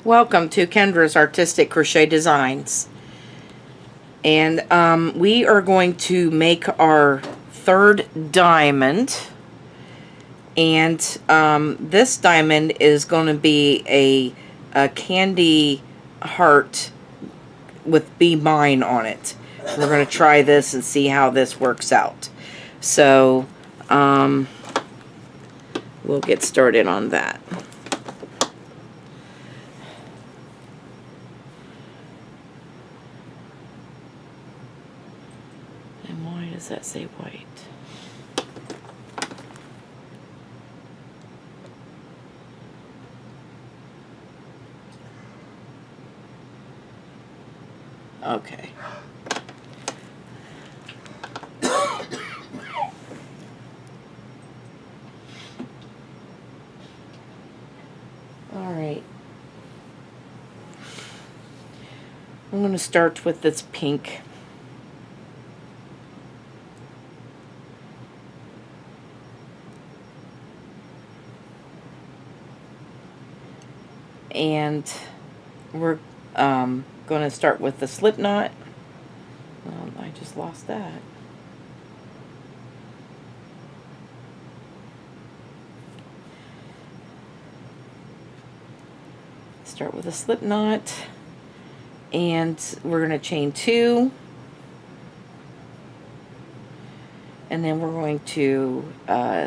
Welcome to Kendra's Artistic Crochet Designs. And we are going to make our third diamond. And this diamond is going to be a candy heart with Be Mine on it. We're going to try this and see how this works out. So we'll get started on that. And why does that say white? Okay. Alright. I'm going to start with this pink. And we're going to start with the slip knot. I just lost that. Start with a slip knot, and we're going to chain 2, and then we're going to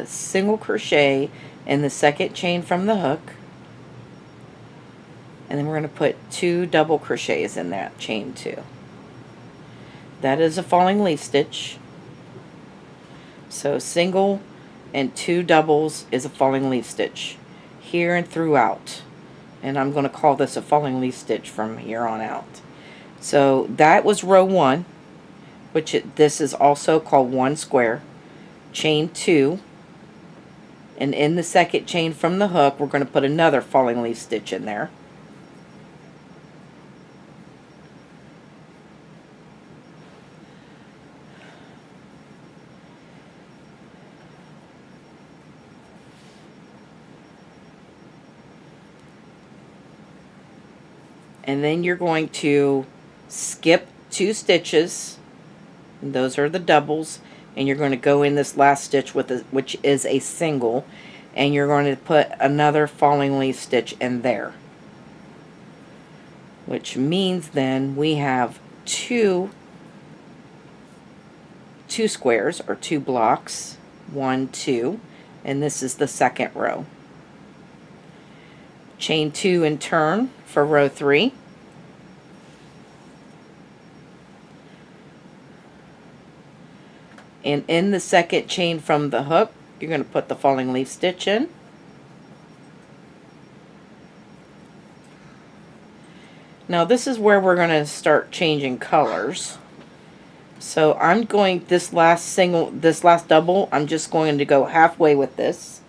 single crochet in the second chain from the hook, and then we're going to put 2 double crochets in that chain 2. That is a falling leaf stitch. So single and 2 doubles is a falling leaf stitch here and throughout. And I'm going to call this a falling leaf stitch from here on out. So that was row 1, which this is also called 1 square. Chain 2, and in the second chain from the hook we're going to put another falling leaf stitch in there. And then you're going to skip 2 stitches, and those are the doubles, and you're going to go in this last stitch with which is a single, and you're going to put another falling leaf stitch in there, which means then we have two squares or 2 blocks, 1, 2, and this is the second row. Chain 2 and turn for row 3. And in the second chain from the hook, you're going to put the falling leaf stitch in. Now this is where we're going to start changing colors. So I'm going, this last double, I'm just going to go halfway with this.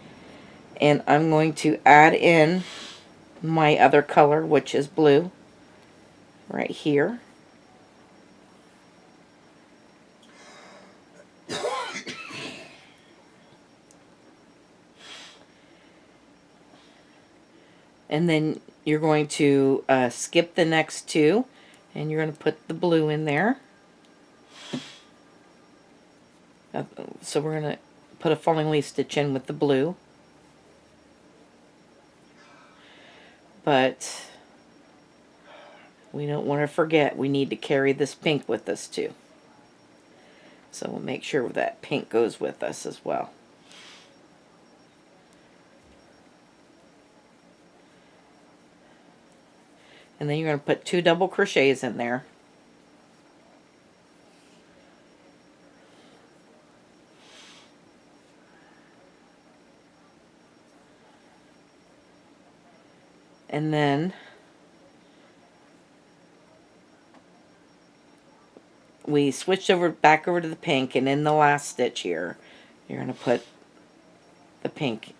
And I'm going to add in my other color, which is blue, right here. And then you're going to skip the next 2, and you're going to put the blue in there. So we're going to put a falling leaf stitch in with the blue. But we don't want to forget, we need to carry this pink with us too. So we'll make sure that pink goes with us as well. And then you're going to put 2 double crochets in there. And then we switched back over to the pink, and in the last stitch here, you're going to put the pink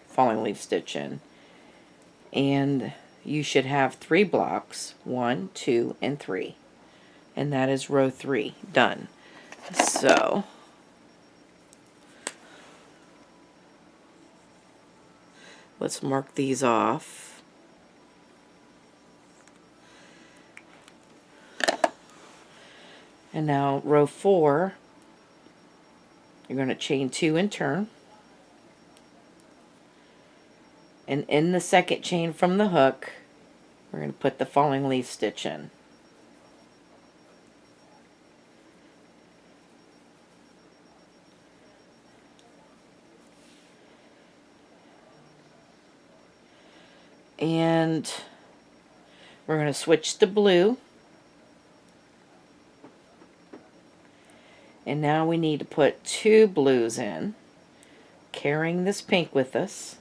falling leaf stitch in. And you should have 3 blocks, 1, 2, and 3. And that is row 3 done. So let's mark these off. And now row 4, you're going to chain 2 and turn. And in the second chain from the hook, we're going to put the falling leaf stitch in. And we're going to switch to blue. And now we need to put 2 blues in, carrying this pink with us.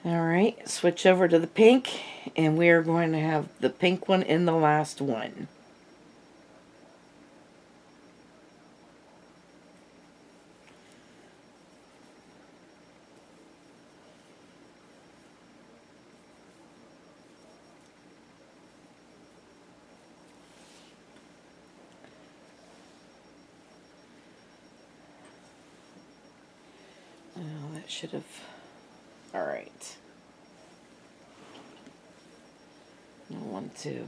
Alright, switch over to the pink, and we are going to have the pink one in the last one. Oh, that should have... Alright. I want to...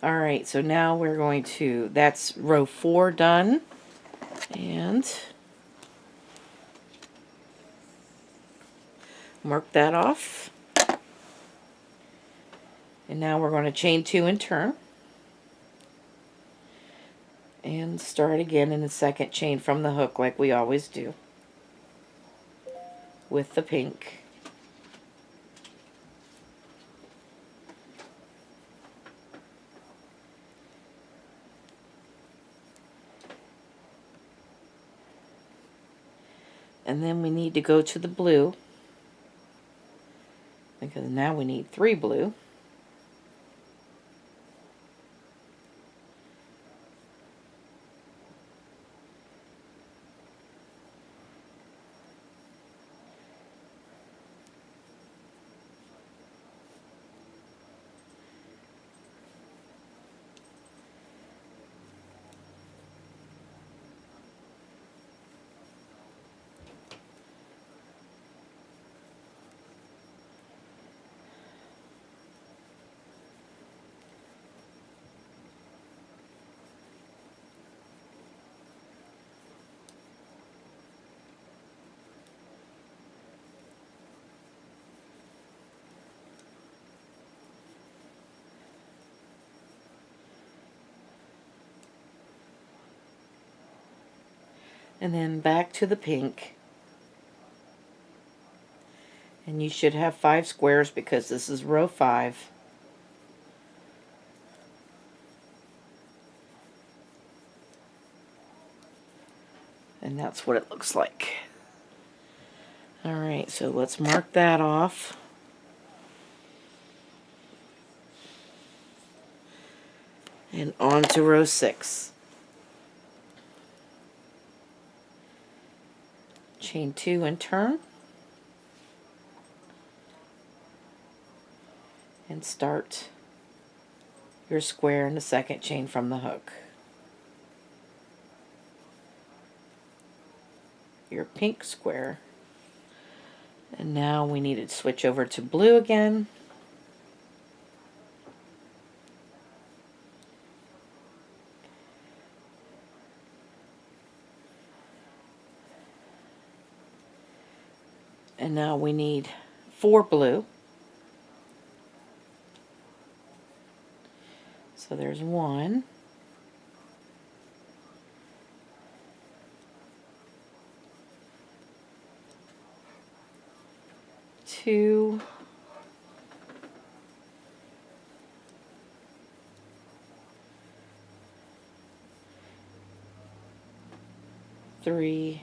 Alright, so now we're going to... That's row 4 done. And... mark that off. And now we're going to chain 2 and turn. And start again in the second chain from the hook like we always do. With the pink. And then we need to go to the blue, because now we need 3 blue. And then back to the pink. And you should have 5 squares because this is row 5. And that's what it looks like. Alright, so let's mark that off. And on to row 6. Chain 2 and turn. And start your square in the second chain from the hook. Your pink square. And now we need to switch over to blue again. And now we need 4 blue. So there's 1. 2. 3.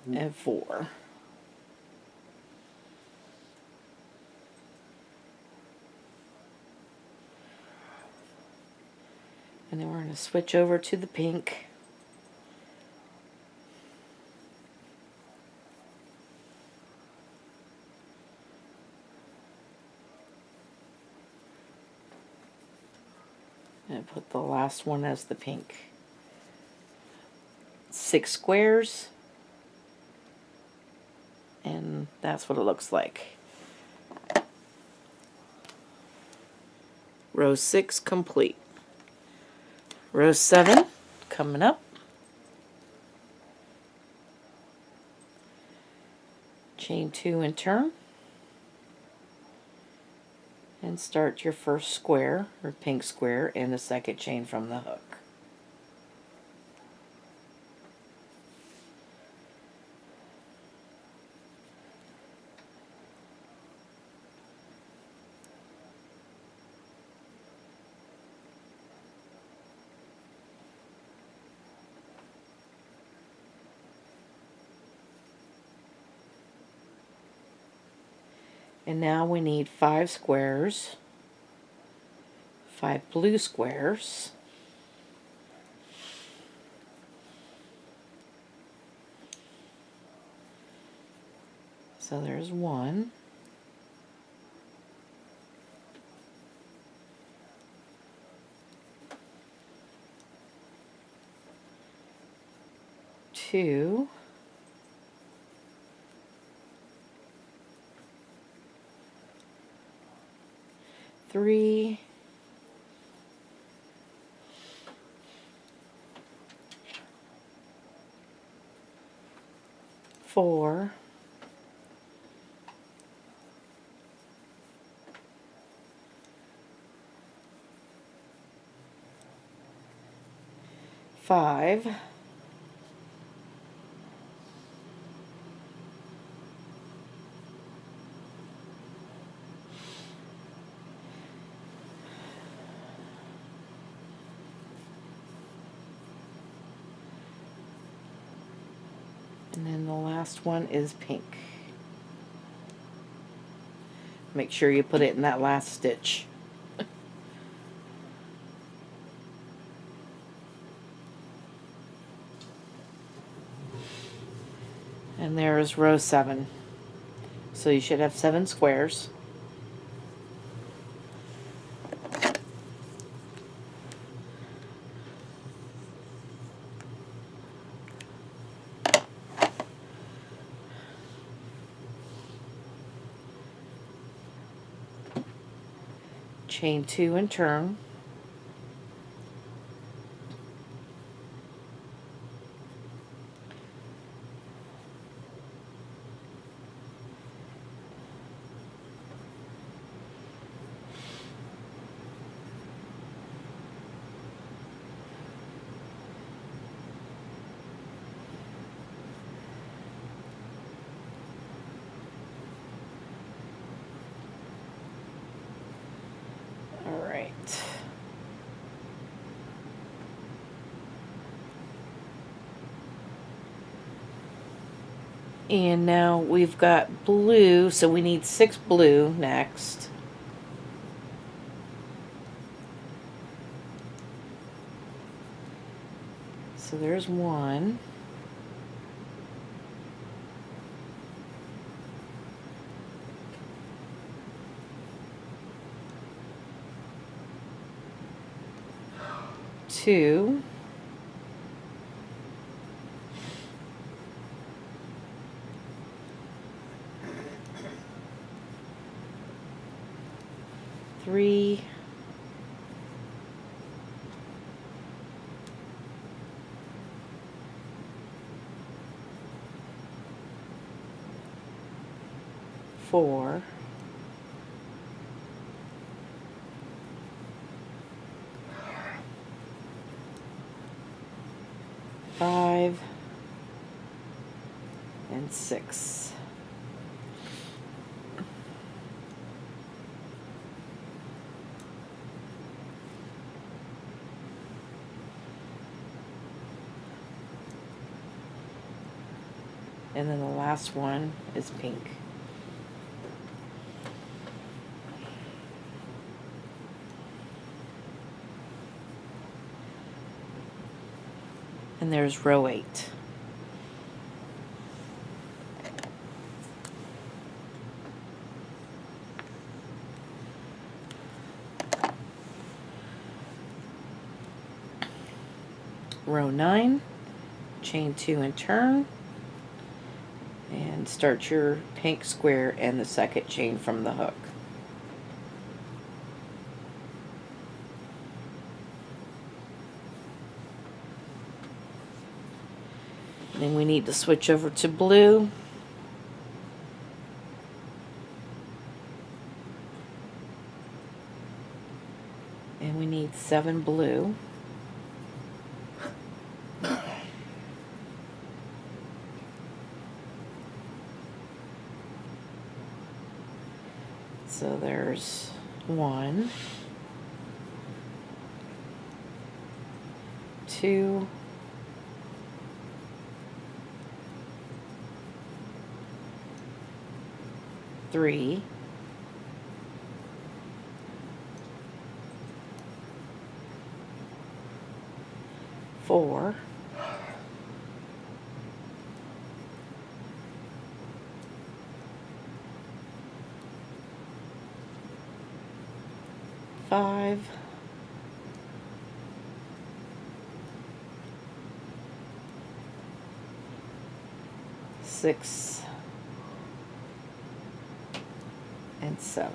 and 4. And then we're going to switch over to the pink. And put the last one as the pink. 6 squares. And that's what it looks like. Row 6 complete. Row 7 coming up. Chain 2 and turn. And start your first square, or pink square, in the second chain from the hook. And now we need 5 squares, 5 blue squares, so there's 1, 2, 3, 4, 5, 'and then the last one is pink. Make sure you put it in that last stitch. And there is row 7. So you should have 7 squares. Chain 2 and turn. Alright. And now we've got blue, so we need 6 blue next. So there's 1. 2. 3. 4. 5. And 6. And then the last one is pink. And there's row 8. Row 9, chain 2 and turn, and start your pink square and the second chain from the hook. Then we need to switch over to blue. And we need 7 blue. So there's 1, 2, 3, 4, 5, 6, and 7.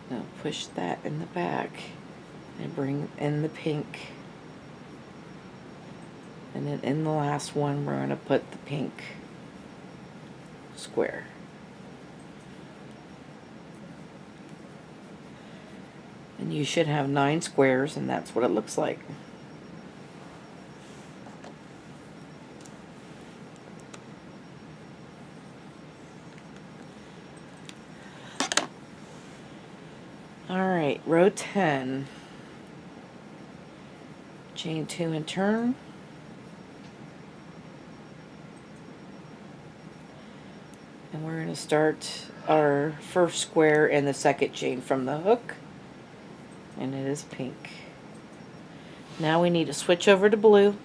Now push that in the back and bring in the pink. And then in the last one, we're going to put the pink square. And you should have 9 squares, and that's what it looks like. Alright, row 10. Chain 2 and turn. And we're going to start our first square and the second chain from the hook. And it is pink. Now we need to switch over to blue.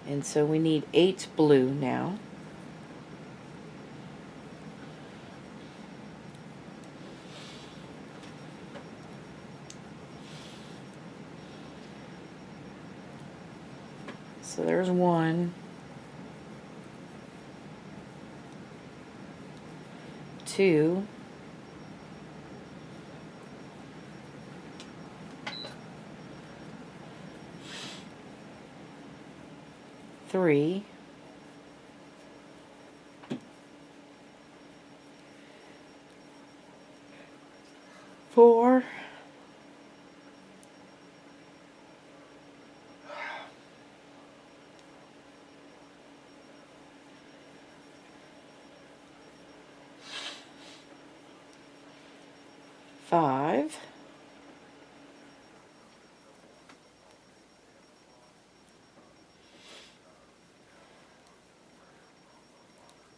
And so we need 8 blue now. So there's 1, 2, 3, 4, 5,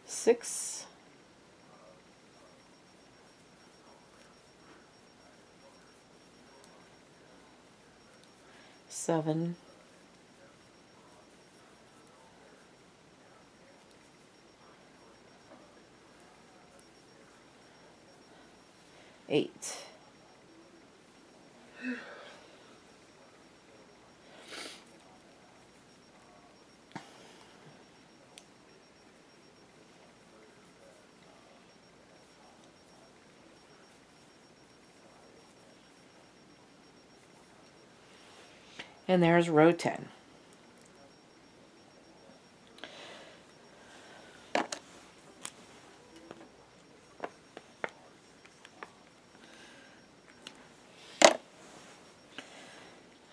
6, 7, 8. And there's row 10.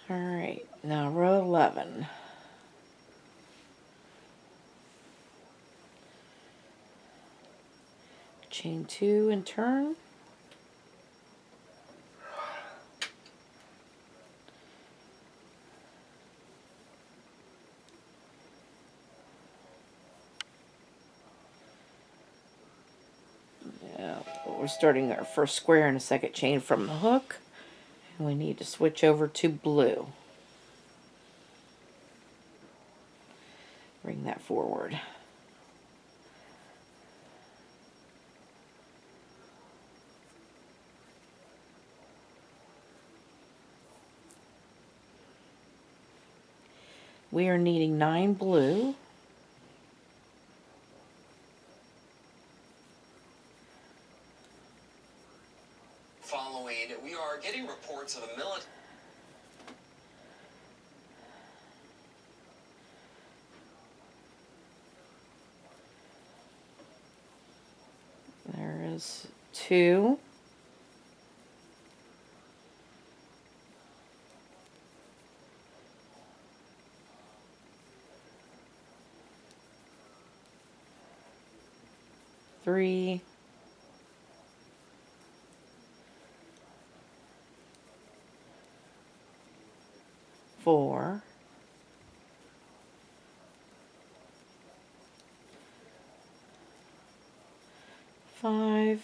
Alright, now row 11. Chain 2 and turn. Now we're starting our first square and a second chain from the hook. And we need to switch over to blue. Bring that forward. We are needing 9 blue. Following, we are getting reports of a military. There is 2. Three, 4, 5,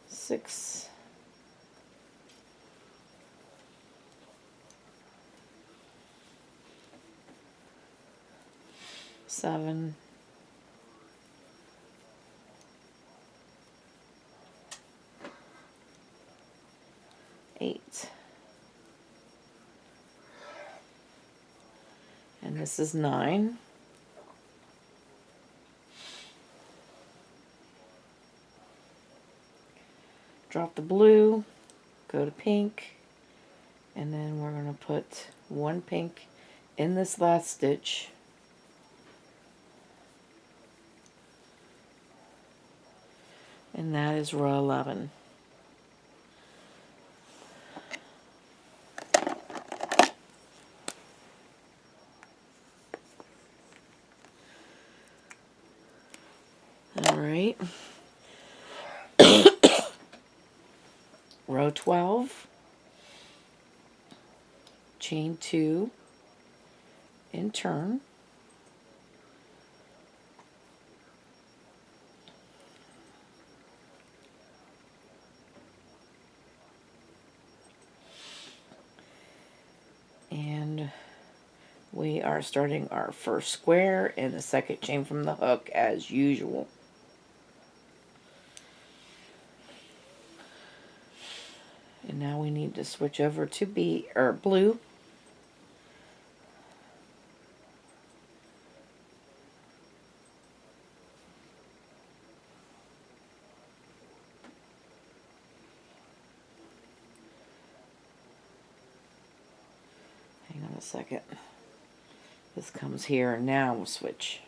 6, 7, 8. And this is 9. Drop the blue, go to pink, and then we're going to put 1 pink in this last stitch. And that is row 11. Alright. Row 12. Chain 2 and turn. And we are starting our first square and the second chain from the hook as usual. And now we need to switch over to blue. Hang on a second. This comes here and now we'll switch.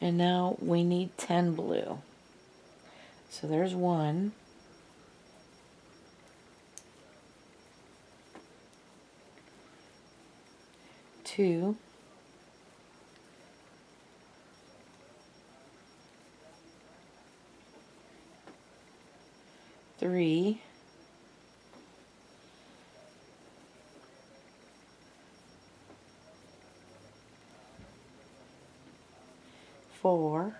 And now we need 10 blue. So there's 1. 2. 3. 4.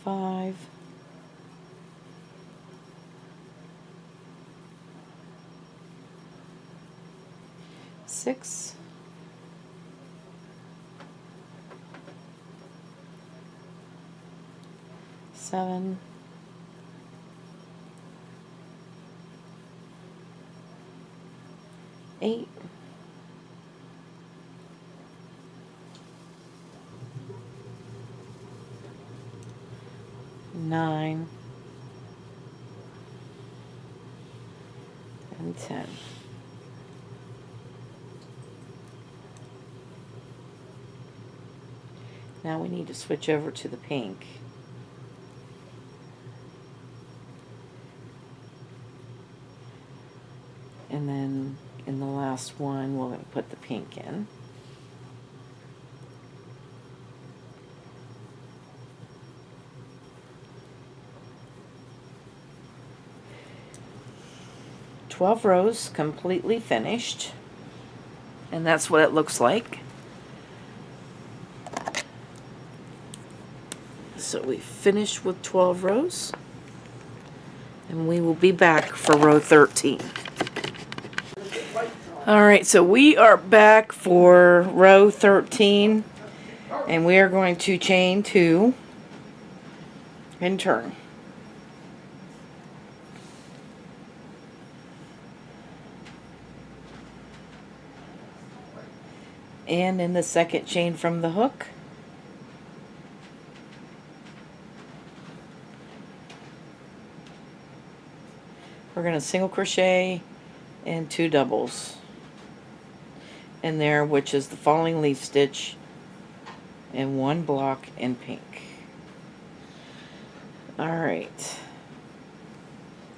5. 6. 7, 8, 9, and 10. Now we need to switch over to the pink. And then in the last one, we're going to put the pink in. "12 rows completely finished." And that's what it looks like. So we finished with 12 rows. And we will be back for row 13. Alright, so we are back for row 13. And we are going to chain 2 and turn. And in the second chain from the hook, we're going to single crochet and 2 doubles in there, which is the falling leaf stitch and 1 block in pink. Alright,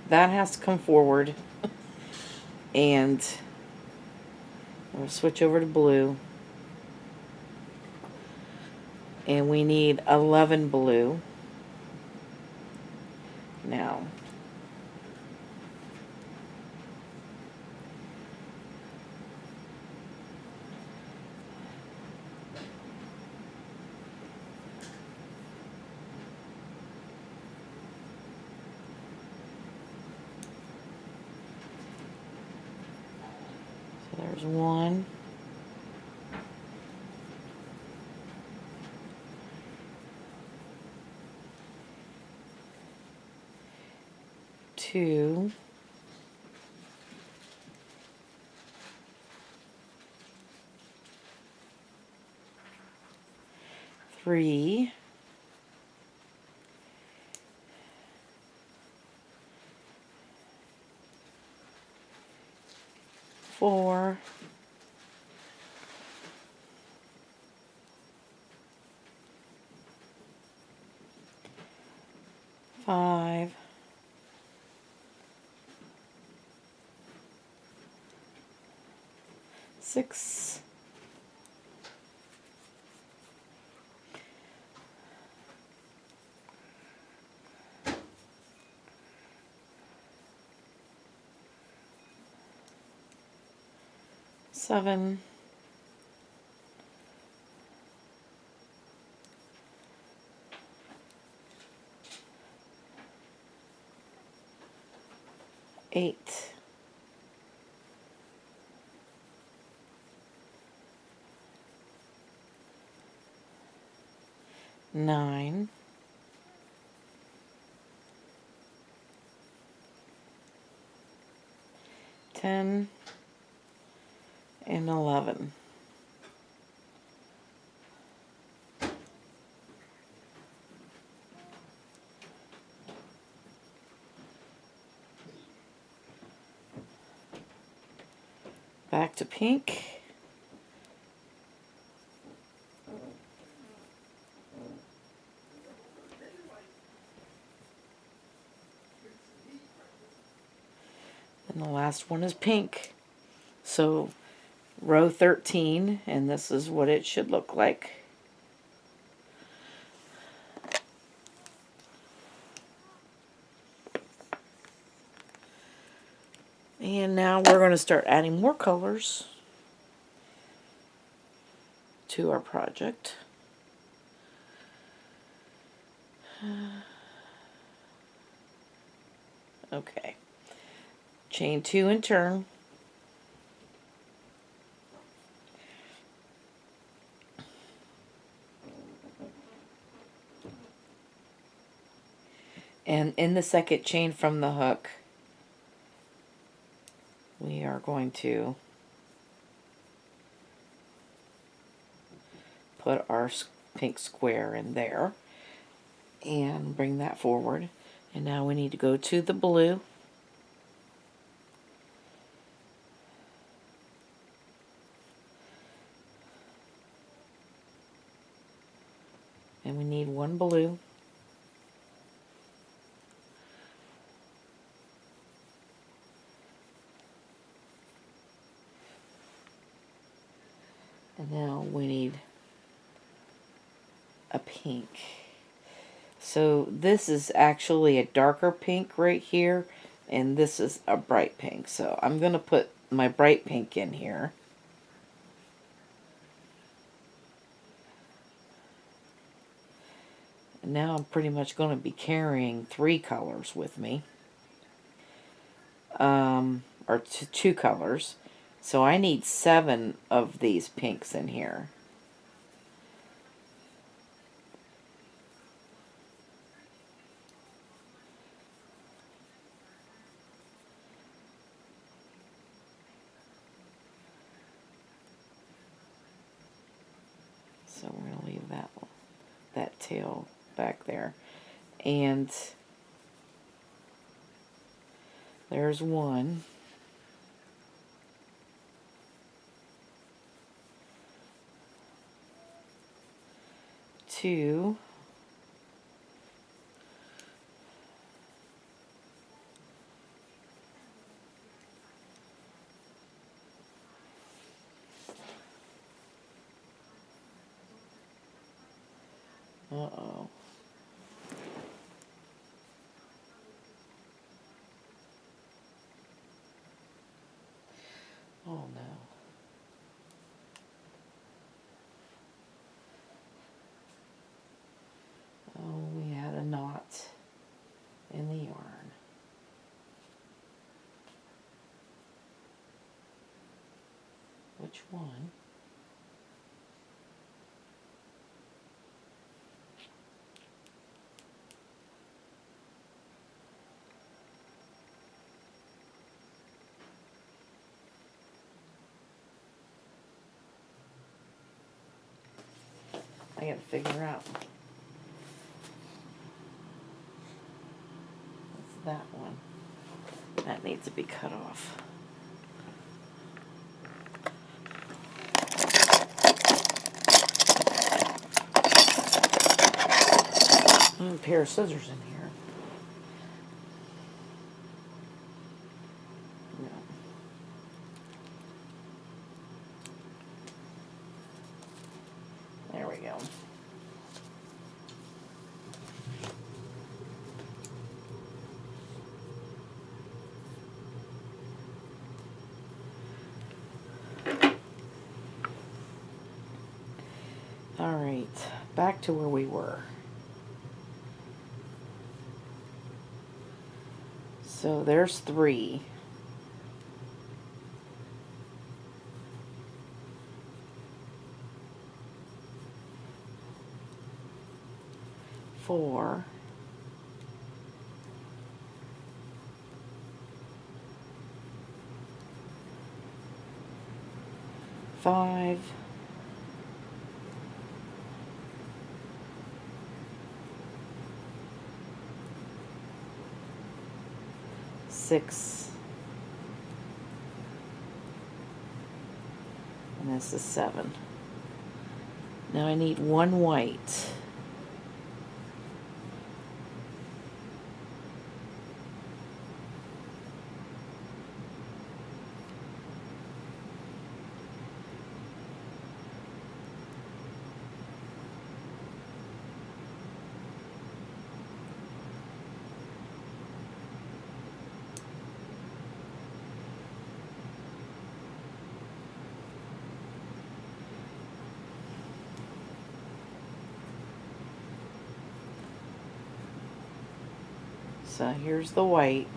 that has to come forward, and we'll switch over to blue, and we need 11 blue now. So there's 1, 2, 3, 4, 5, 6, 7, 8, 9, 10, and 11. Back to pink. And the last one is pink. So row 13, and this is what it should look like. And now we're going to start adding more colors to our project. Okay. Chain 2 and turn. And in the second chain from the hook, we are going to put our pink square in there and bring that forward. And now we need to go to the blue. And we need one blue. And now we need a pink. So this is actually a darker pink right here, and this is a bright pink. So I'm going to put my bright pink in here. And now I'm pretty much going to be carrying 3 colors with me. Or two colors. So I need 7 of these pinks in here. So we're going to leave that tail back there. And there's 1. 2. Uh-oh. Oh no. Oh, we had a knot in the yarn. Which one? I gotta figure out. What's that one? That needs to be cut off. A pair of scissors in here. No. There we go. All right, back to where we were. So there's 3. Four. 5. 6. And this is 7. Now I need 1 white. So here's the white.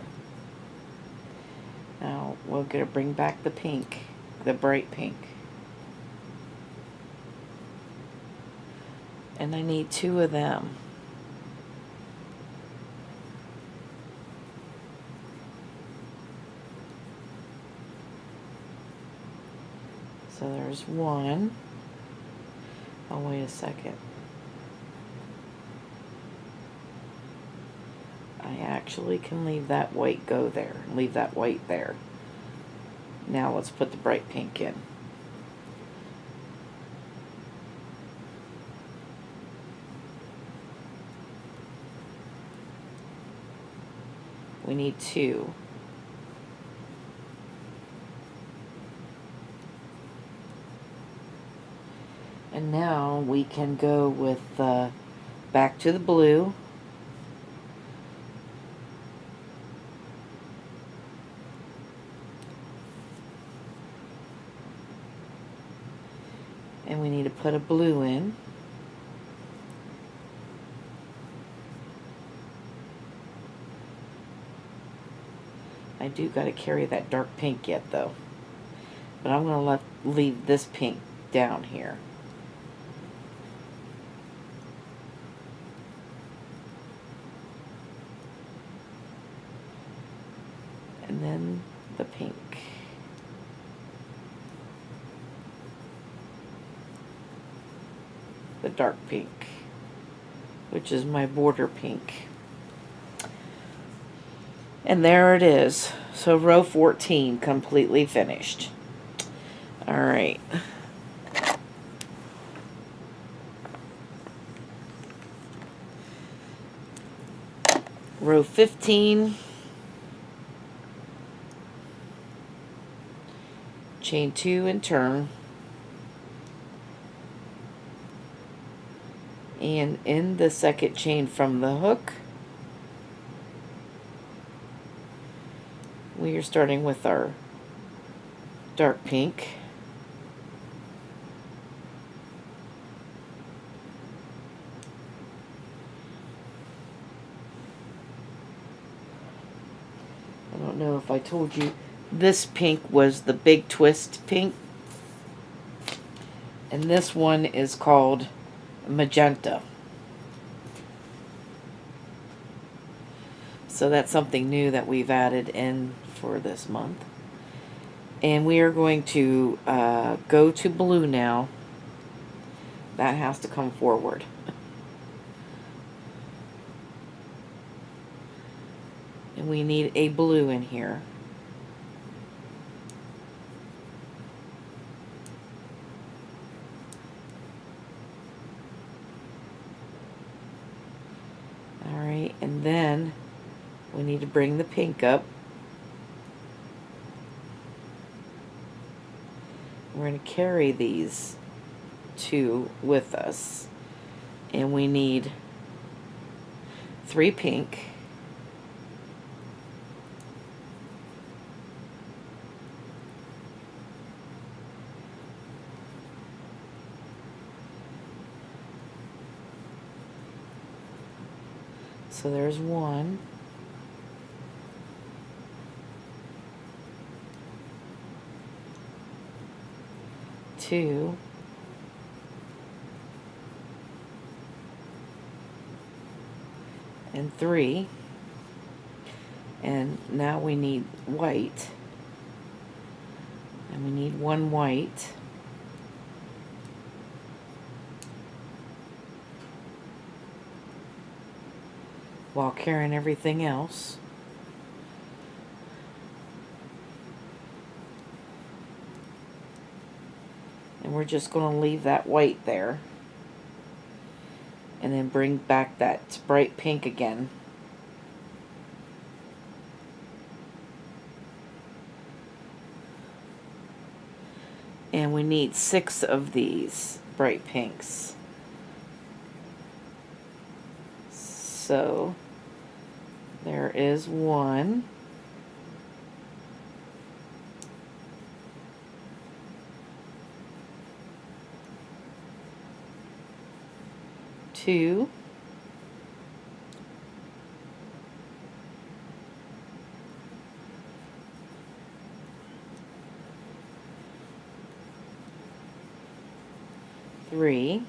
Now we're going to bring back the pink, the bright pink. And I need 2 of them. So there's one. Oh, wait a second. I actually can leave that white go there. Leave that white there. Now let's put the bright pink in. We need two. And now we can go with back to the blue. And we need to put a blue in. I do got to carry that dark pink yet though. But I'm going to leave this pink down here. And then the pink. The dark pink, which is my border pink. And there it is. So row 14 completely finished. All right. Row 15. Chain 2 and turn. And in the second chain from the hook, we are starting with our dark pink. I don't know if I told you, this pink was the big twist pink. And this one is called magenta. So that's something new that we've added in for this month. And we are going to go to blue now. That has to come forward. And we need a blue in here. Alright, and then we need to bring the pink up. We're going to carry these two with us. And we need 3 pink. So there's 1. 2. And 3. And now we need white. And we need 1 white. While carrying everything else. And we're just going to leave that white there. And then bring back that bright pink again. And we need 6 of these bright pinks. So there is 1. 2. 3.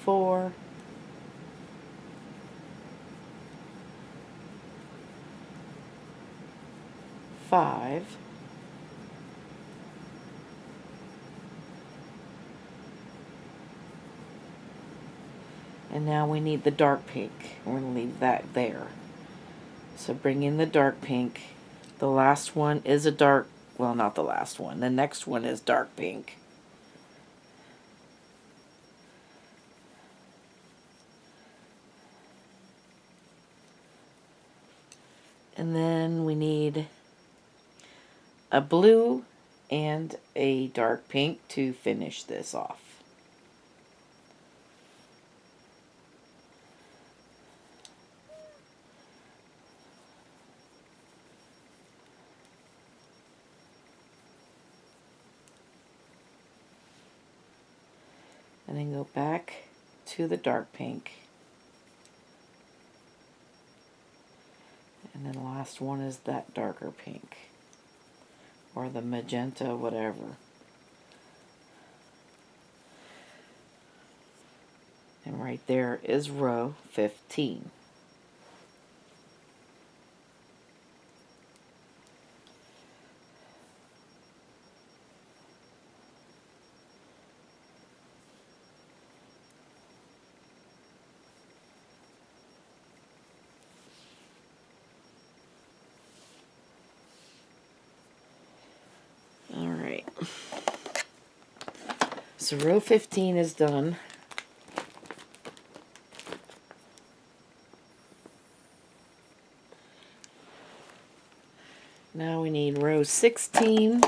4, 5, and now we need the dark pink. We're going to leave that there. So bring in the dark pink. The last one is a dark, well, not the last one. The next one is dark pink. And then we need a blue and a dark pink to finish this off. And then go back to the dark pink. And then the last one is that darker pink. Or the magenta, whatever. And right there is row 15. Alright. So row 15 is done. Now we need row 16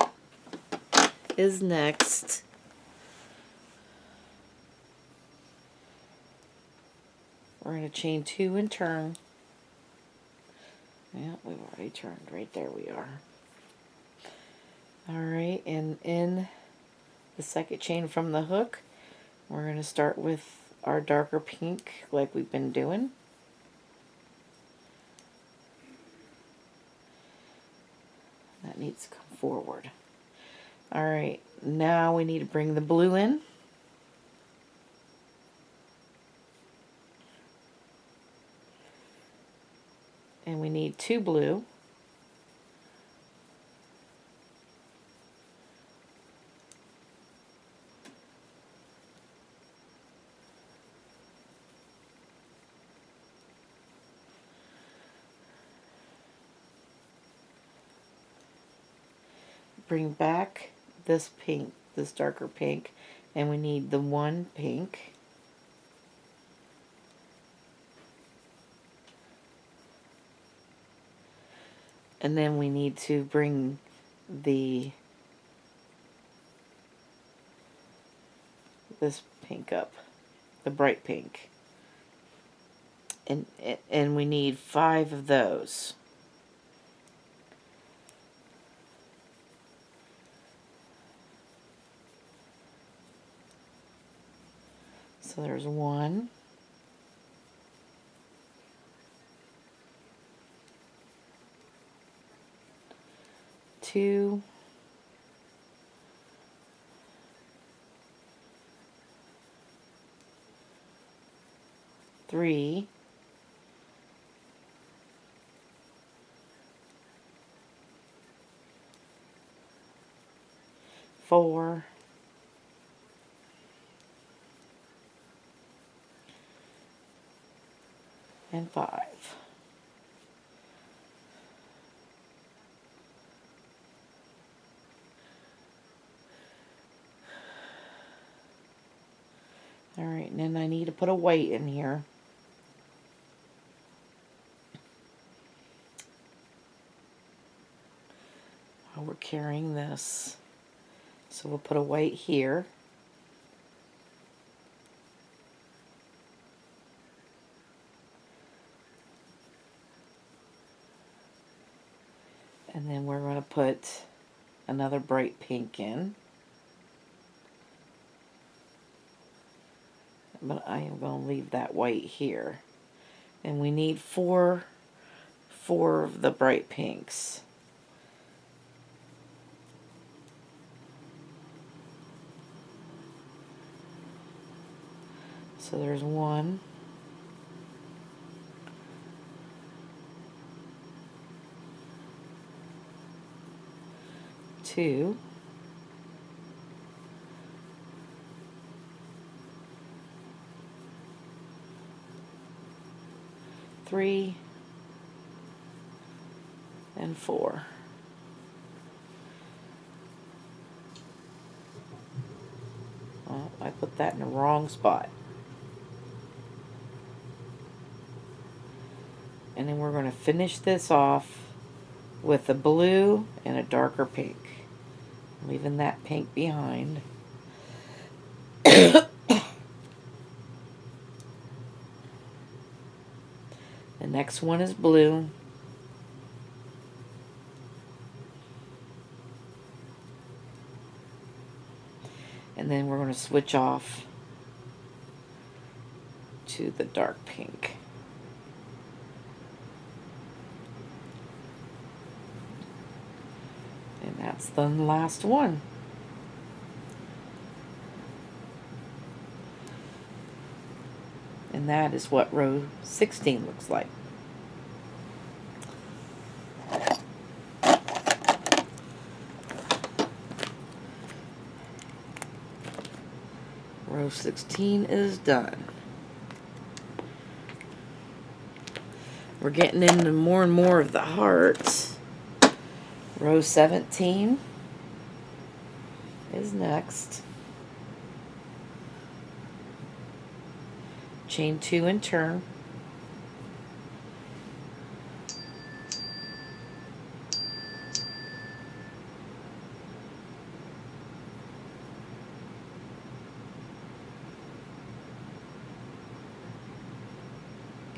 is next. We're going to chain 2 and turn. Yeah, we've already turned. Right there we are. Alright, and in the second chain from the hook, we're going to start with our darker pink like we've been doing. That needs to come forward. Alright, now we need to bring the blue in. And we need 2 blue. Bring back this pink, this darker pink, and we need the 1 pink. And then we need to bring this pink up, the bright pink. And we need 5 of those. So there's 1, 2, 3, 4, and 5. Alright, and then I need to put a weight in here. While we're carrying this. So we'll put a weight here. And then we're going to put another bright pink in. But I am going to leave that white here. And we need four of the bright pinks. So there's 1, 2, 3, and 4. Oh, I put that in the wrong spot. And then we're going to finish this off with a blue and a darker pink. Leaving that pink behind. The next one is blue. And then we're going to switch off to the dark pink. And that's the last one. And that is what row 16 looks like. Row 16 is done. We're getting into more and more of the hearts. Row 17 is next. Chain 2 and turn.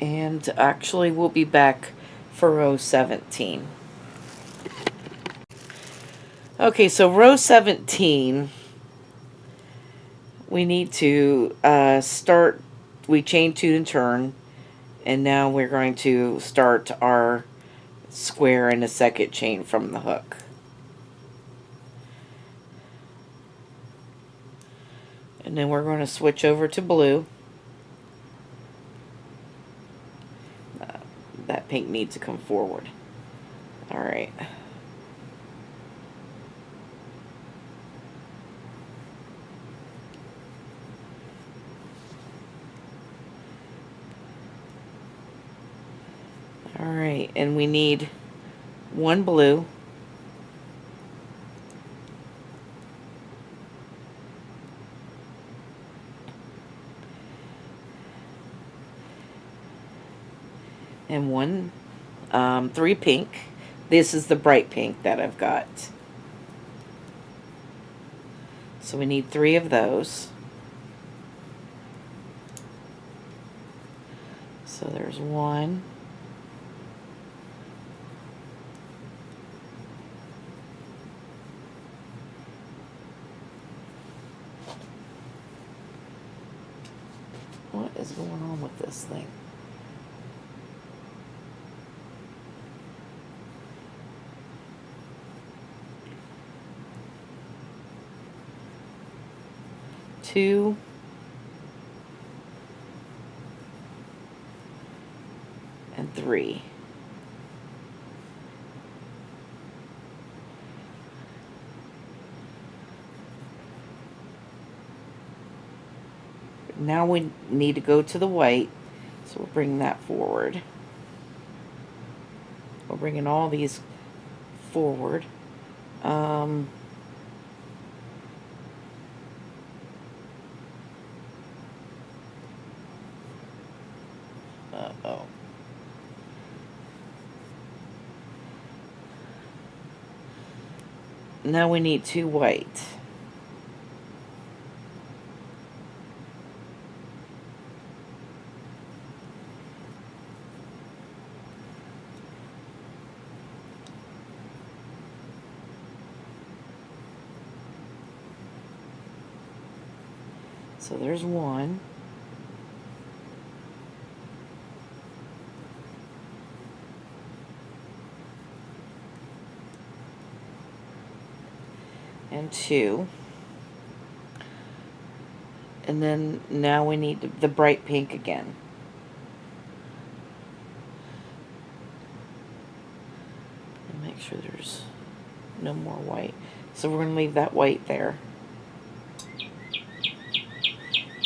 And actually we'll be back for row 17. Okay, so row 17, we need to start, we chain 2 and turn, and now we're going to start our square in the second chain from the hook. And then we're going to switch over to blue. That pink needs to come forward. Alright. Alright, and we need 1 blue. And 3 pink. This is the bright pink that I've got. So we need 3 of those. So there's 1. What is going on with this thing? Two. And 3. Now we need to go to the white, so we'll bring that forward. We're bringing all these forward. Uh-oh. Now we need 2 white. So there's 1. And 2. And then now we need the bright pink again. And make sure there's no more white. So we're going to leave that white there.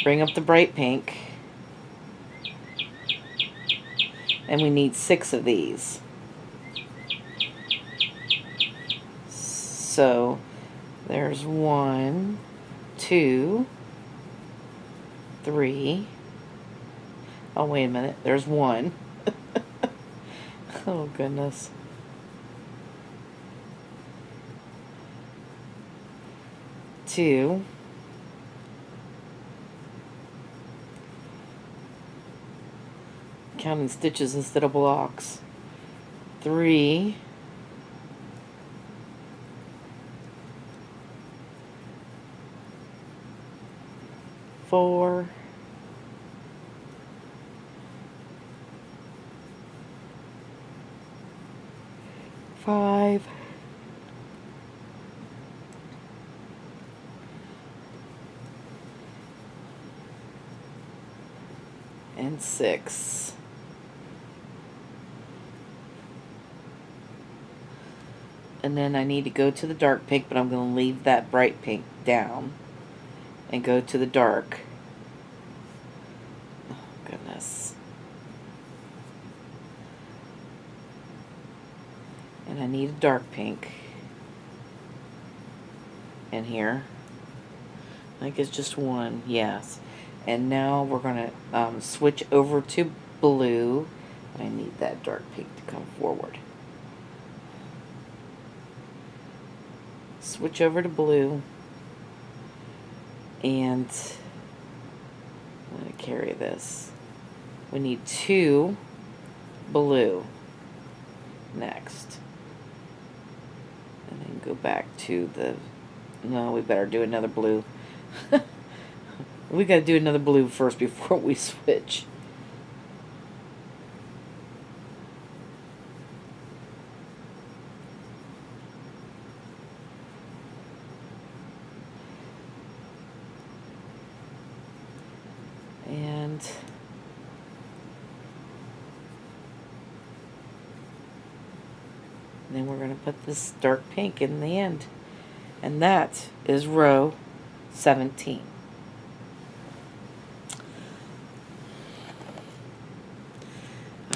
Bring up the bright pink. And we need 6 of these. So there's 1, 2, 3. Oh, wait a minute. There's 1. Oh, goodness. 2. Counting stitches instead of blocks. 3. 4. 5. And 6. And then I need to go to the dark pink, but I'm going to leave that bright pink down and go to the dark. Oh, goodness. And I need a dark pink in here. I think it's just 1, yes. And now we're going to switch over to blue. I need that dark pink to come forward. Switch over to blue. And I'm going to carry this. We need 2 blue next. And then go back to the... No, we better do another blue. We got to do another blue first before we switch. And then we're going to put this dark pink in the end. And that is row 17.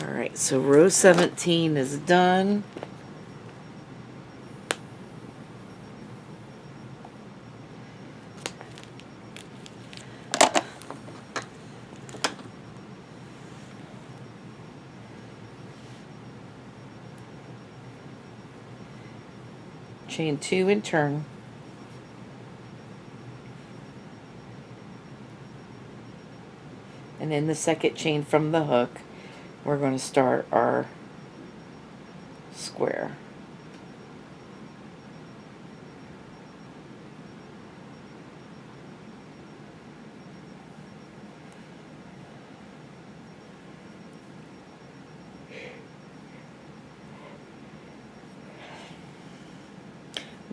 Alright, so row 17 is done. Chain 2 and turn. And in the second chain from the hook, we're going to start our square.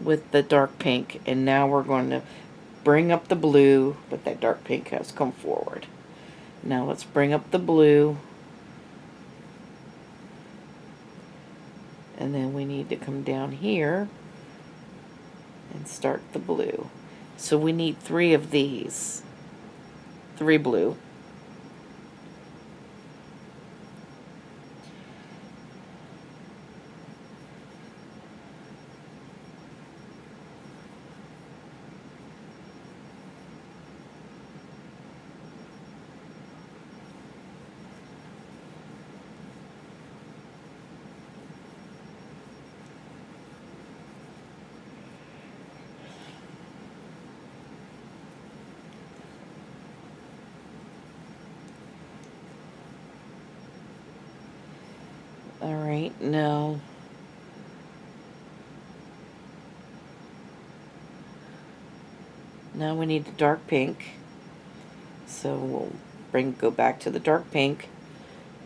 With the dark pink, and now we're going to bring up the blue, but that dark pink has come forward. Now let's bring up the blue, and then we need to come down here and start the blue. So we need 3 of these, 3 blue. Alright, now we need the dark pink. So we'll go back to the dark pink,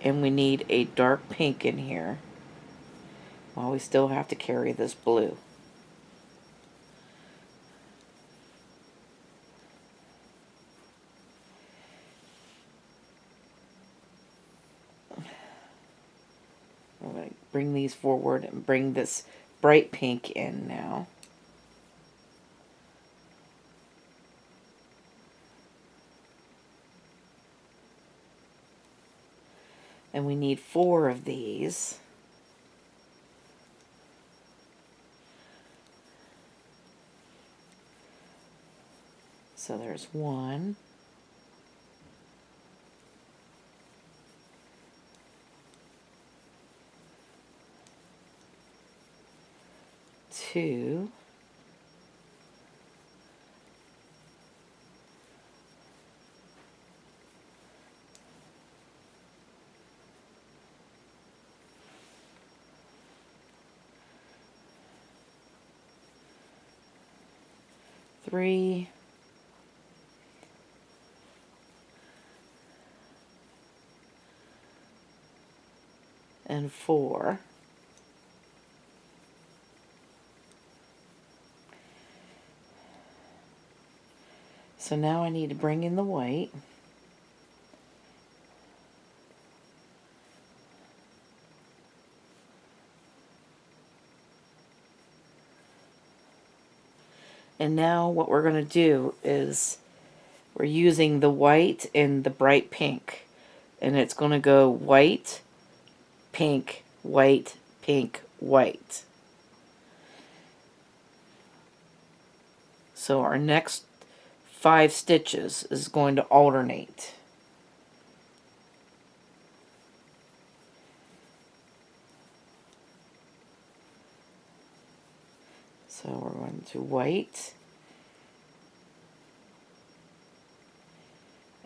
and we need a dark pink in here while we still have to carry this blue. I'm going to bring these forward and bring this bright pink in now. And we need 4 of these. So there's 1. 2. 3. And 4. So now I need to bring in the white. And now what we're going to do is we're using the white and the bright pink. And it's going to go white, pink, white, pink, white. So our next 5 stitches is going to alternate. So we're going to white,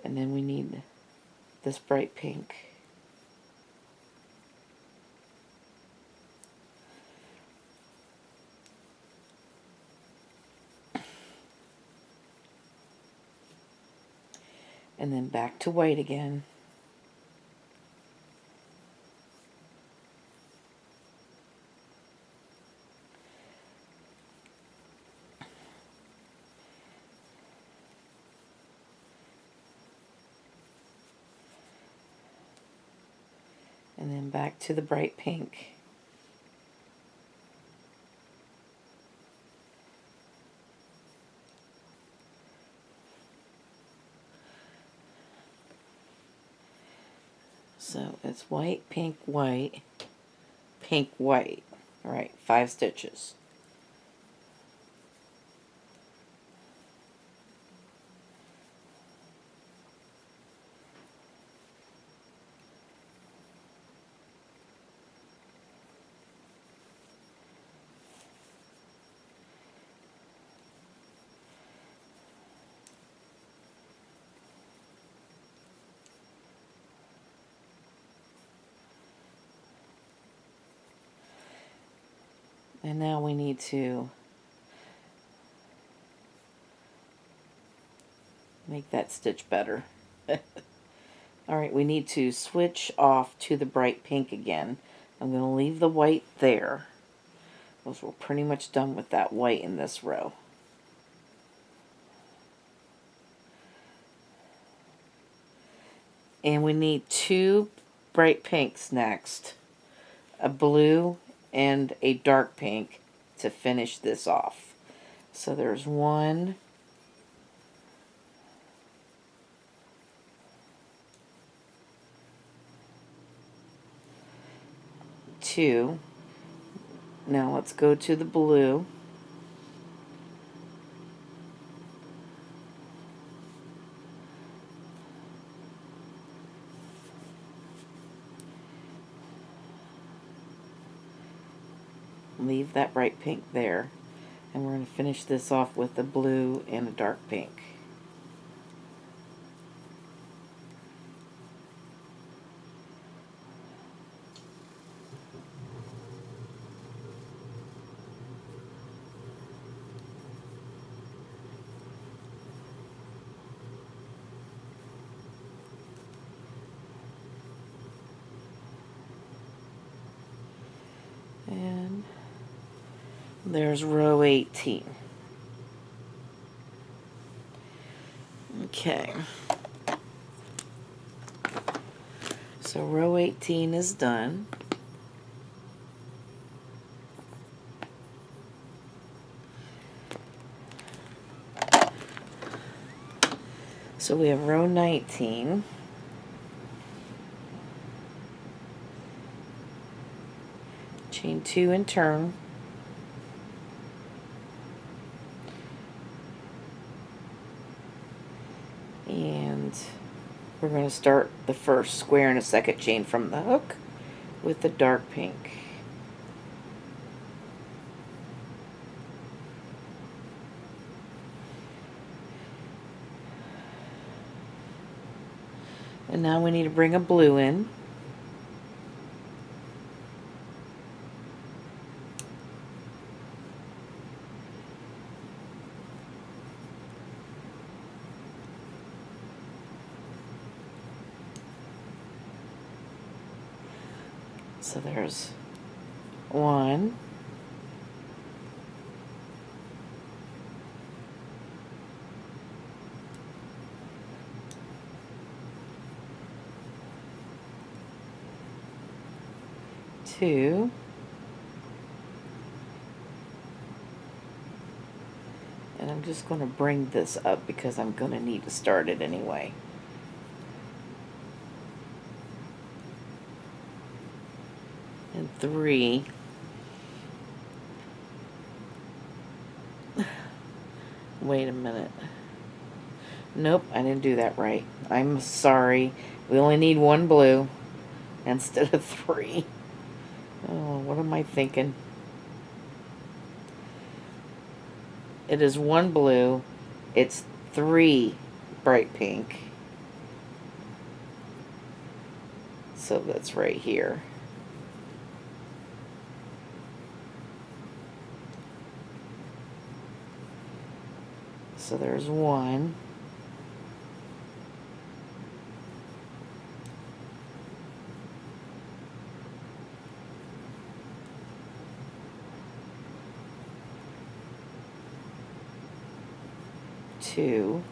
and then we need this bright pink. And then back to white again. And then back to the bright pink. So it's white, pink, white, pink, white. All right, 5 stitches. And now we need to make that stitch better. Alright, we need to switch off to the bright pink again. I'm going to leave the white there, because we're pretty much done with that white in this row. And we need 2 bright pinks next. A blue and a dark pink to finish this off. So there's 1, 2. Now let's go to the blue. Leave that bright pink there. And we're going to finish this off with a blue and a dark pink. And there's row 18. Okay. So row 18 is done. So we have row 19. Chain 2 and turn. And we're going to start the first square and a second chain from the hook with the dark pink. And now we need to bring a blue in. So there's 1, 2, and I'm just going to bring this up because I'm going to need to start it anyway. And 3. Wait a minute. Nope, I didn't do that right. I'm sorry. We only need 1 blue instead of 3. Oh, what am I thinking? It is 1 blue. It's 3 bright pink. So that's right here. So there's 1. Two.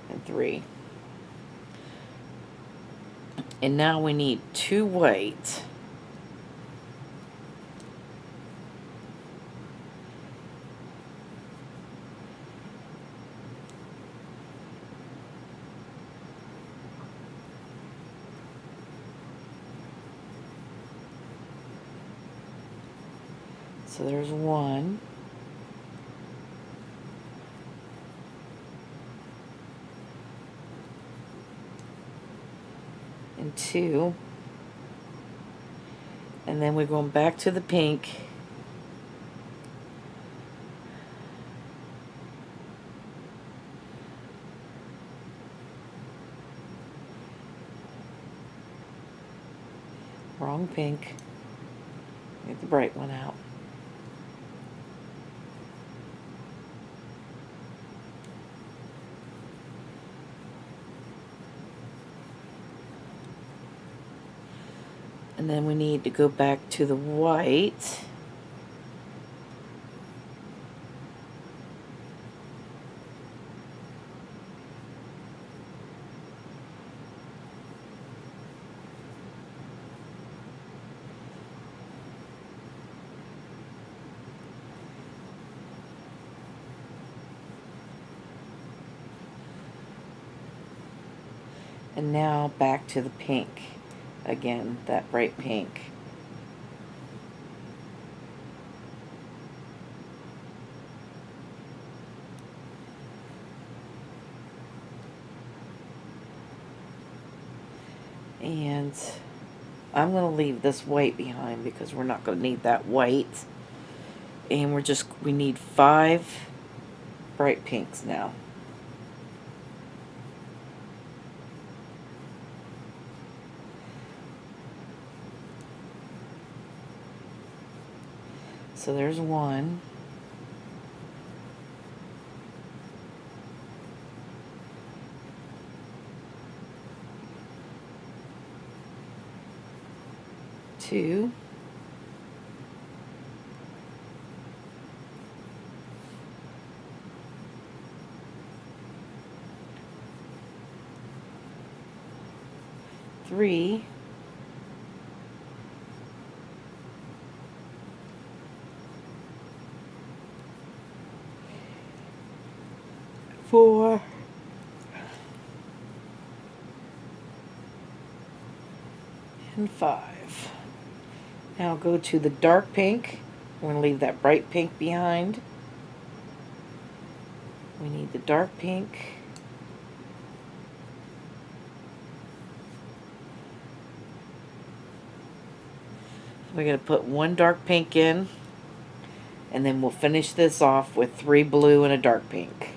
And 3. And now we need 2 white. So there's 1. And 2. And then we're going back to the pink. Wrong pink. Get the bright one out. And then we need to go back to the white. And now back to the pink. Again, that bright pink. And I'm going to leave this white behind because we're not going to need that white. And we need 5 bright pinks now. So there's 1. Two. Three. 4, and 5. Now go to the dark pink. We're going to leave that bright pink behind. We need the dark pink. We're going to put one dark pink in, and then we'll finish this off with 3 blue and a dark pink.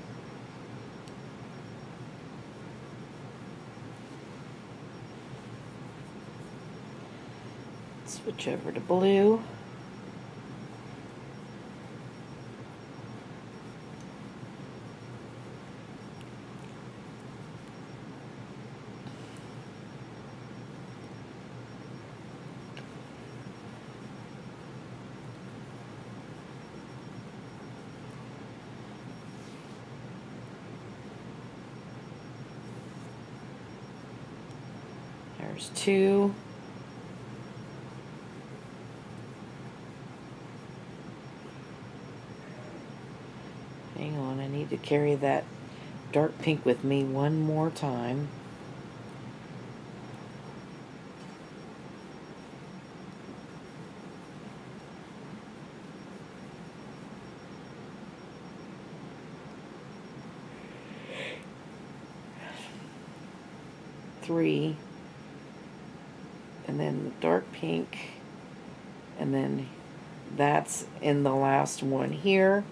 Switch over to blue. There's 2. Hang on, I need to carry that dark pink with me one more time. Three, and then the dark pink, and then that's in the last one here,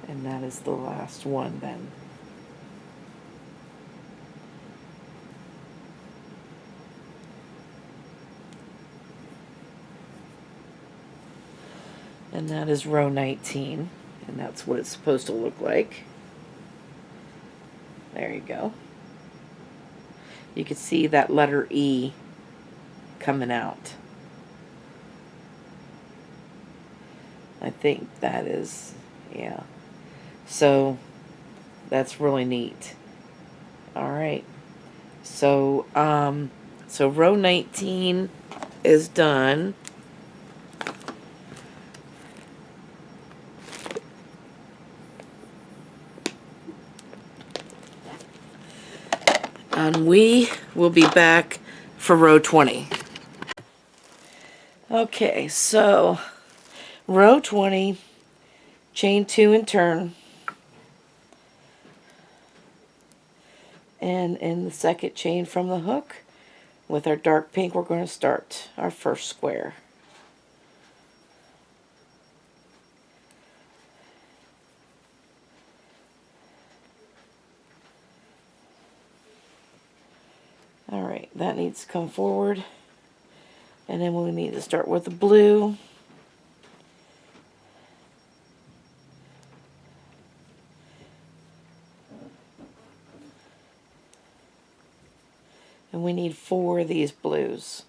and that is the last one then. And that is row 19, and that's what it's supposed to look like. There you go. You can see that letter E coming out. I think that is, yeah. So that's really neat. All right. So so row 19 is done. And we will be back for row 20. Okay, so row 20, chain 2 and turn. And in the second chain from the hook, with our dark pink, we're going to start our first square. Alright, that needs to come forward. And then we need to start with the blue. And we need 4 of these blues.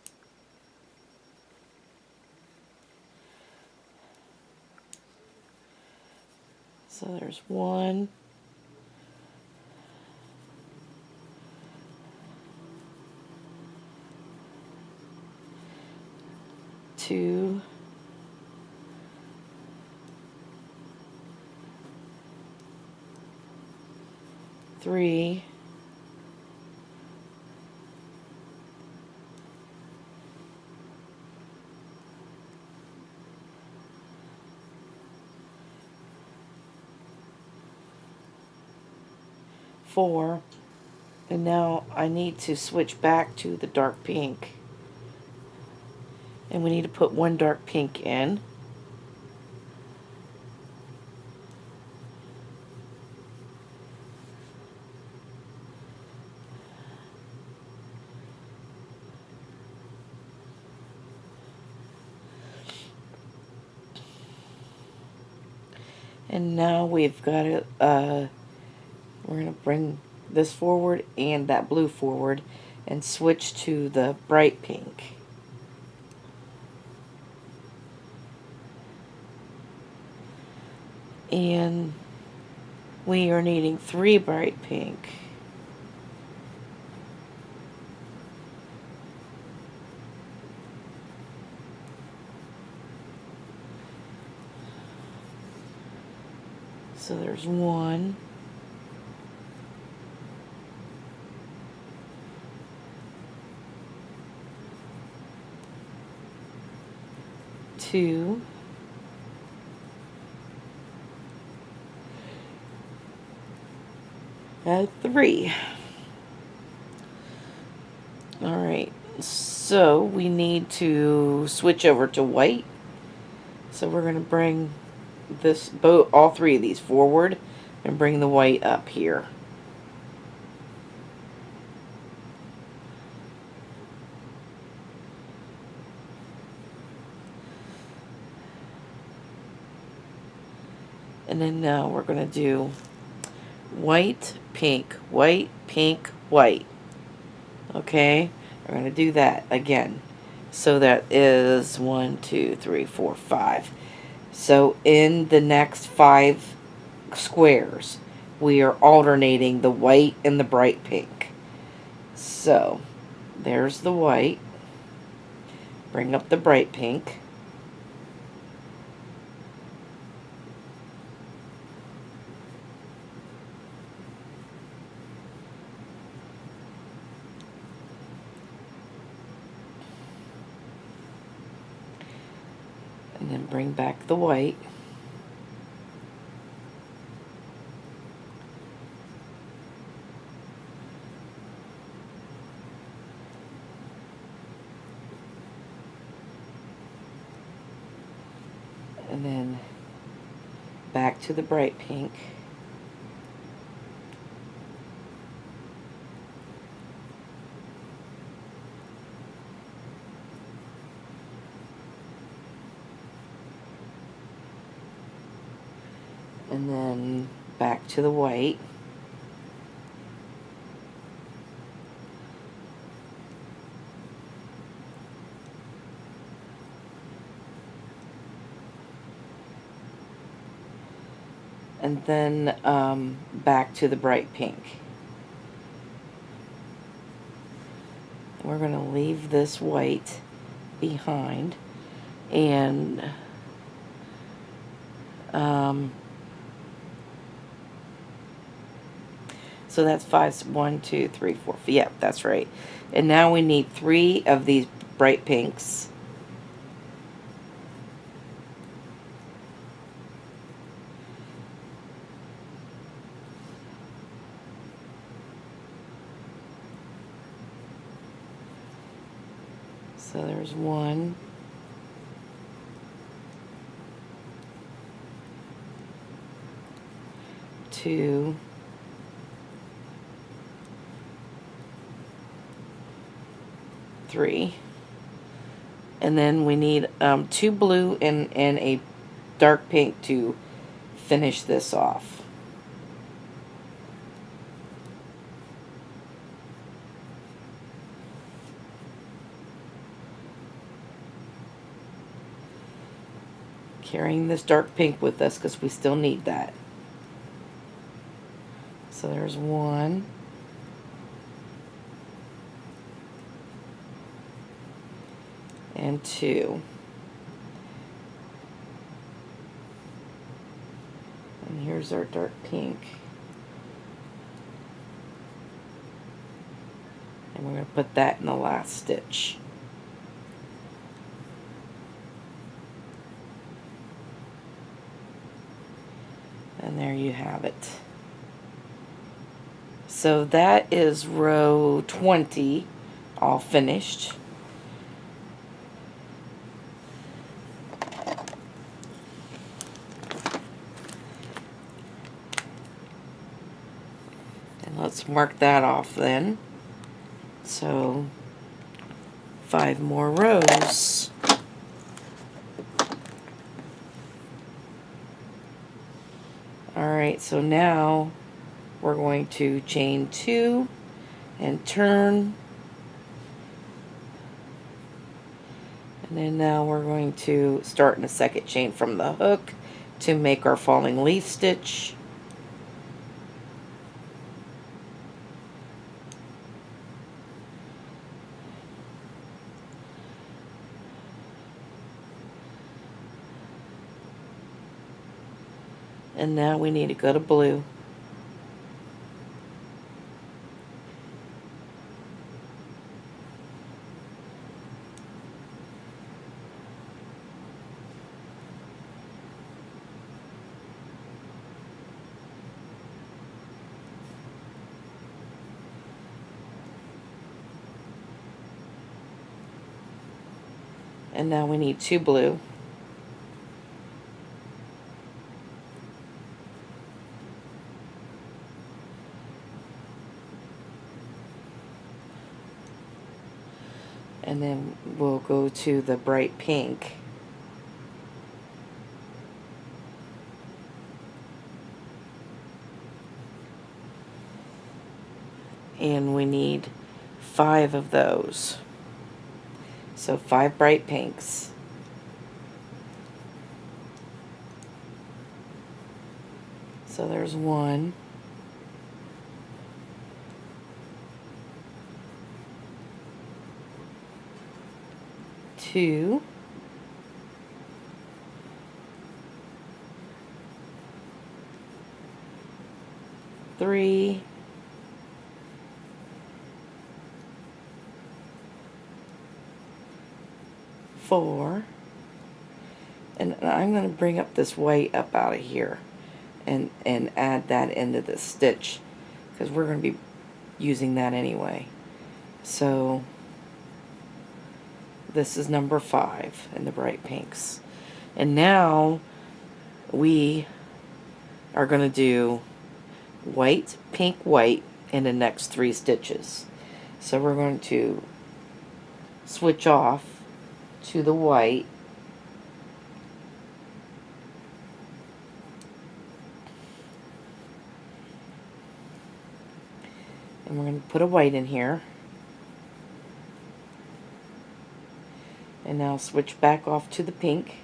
So there's 1, 2, 3, 4, and now I need to switch back to the dark pink, and we need to put 1 dark pink in, and now we've got it. We're going to bring this forward and that blue forward and switch to the bright pink. And we are needing 3 bright pink. So there's 1, 2, add 3. Alright, so we need to switch over to white. So we're going to bring all 3 of these forward and bring the white up here. And then now we're going to do white, pink, white, pink, white. Okay, we're going to do that again. So that is 1, 2, 3, 4, 5. So in the next 5 squares, we are alternating the white and the bright pink. So there's the white. Bring up the bright pink. And then bring back the white. And then back to the bright pink. And then back to the white. And then back to the bright pink. We're going to leave this white behind, and so that's 5, 1, 2, 3, 4. Yep, that's right. And now we need 3 of these bright pinks. So there's 1. 2. 3. And then we need 2 blue and a dark pink to finish this off. Carrying this dark pink with us because we still need that. So there's 1. And 2. And here's our dark pink. And we're going to put that in the last stitch. And there you have it. So that is row 20 all finished. And let's mark that off then. So 5 more rows. Alright, so now we're going to chain 2 and turn. And then now we're going to start in a second chain from the hook to make our falling leaf stitch. And now we need to go to blue. And now we need 2 blue. And then we'll go to the bright pink. And we need 5 of those. So 5 bright pinks. So there's 1. 2. 3. 4. And I'm going to bring up this white up out of here and add that into the stitch, because we're going to be using that anyway. So this is number 5 in the bright pinks. And now we are going to do white, pink, white in the next 3 stitches. So we're going to switch off to the white, and we're going to put a white in here, and now switch back off to the pink,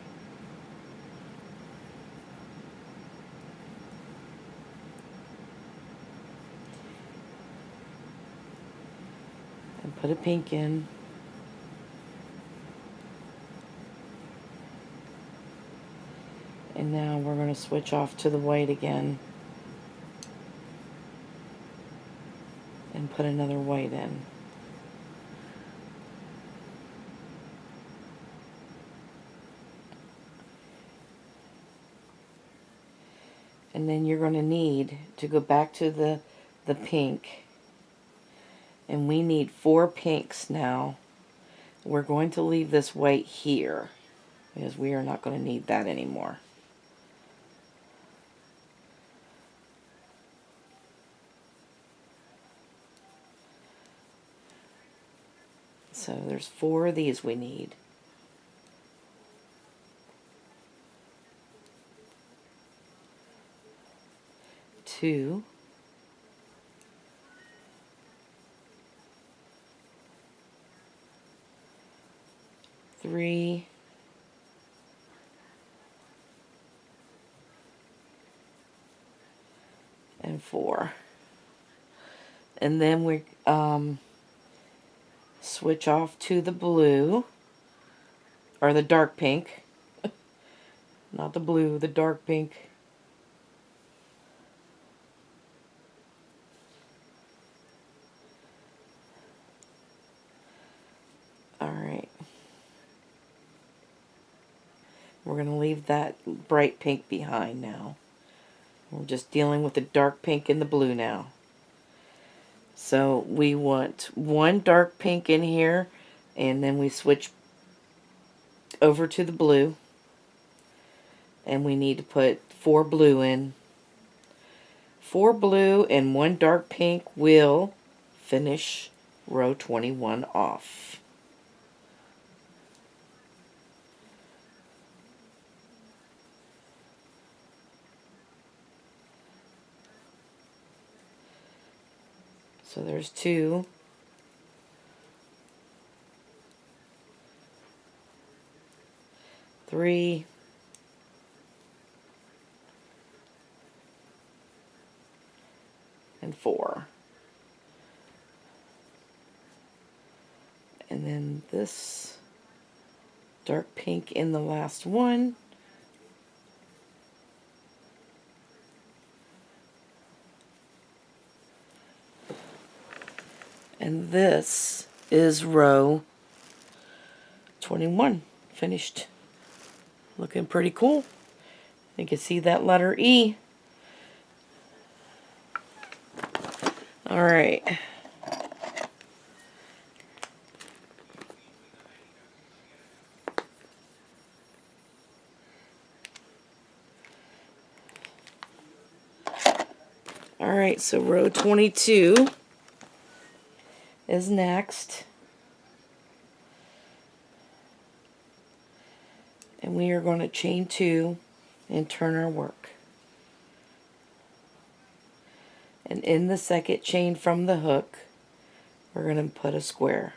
and put a pink in, and now we're going to switch off to the white again and put another white in. And then you're going to need to go back to the pink, and we need 4 pinks now. We're going to leave this white here because we are not going to need that anymore. So there's 4 of these we need. Two, 3, 4. And then we switch off to the blue, or the dark pink. Not the blue, the dark pink. Alright. We're going to leave that bright pink behind now. We're just dealing with the dark pink and the blue now. So we want 1 dark pink in here, and then we switch over to the blue. And we need to put 4 blue in. 4 blue and 1 dark pink will finish row 21 off. So there's 2. 3. 4. And then this dark pink in the last one. And this is row 21 finished. Looking pretty cool. You can see that letter E. Alright. Alright, so row 22 is next. And we are going to chain 2 and turn our work. And in the second chain from the hook, we're going to put a square.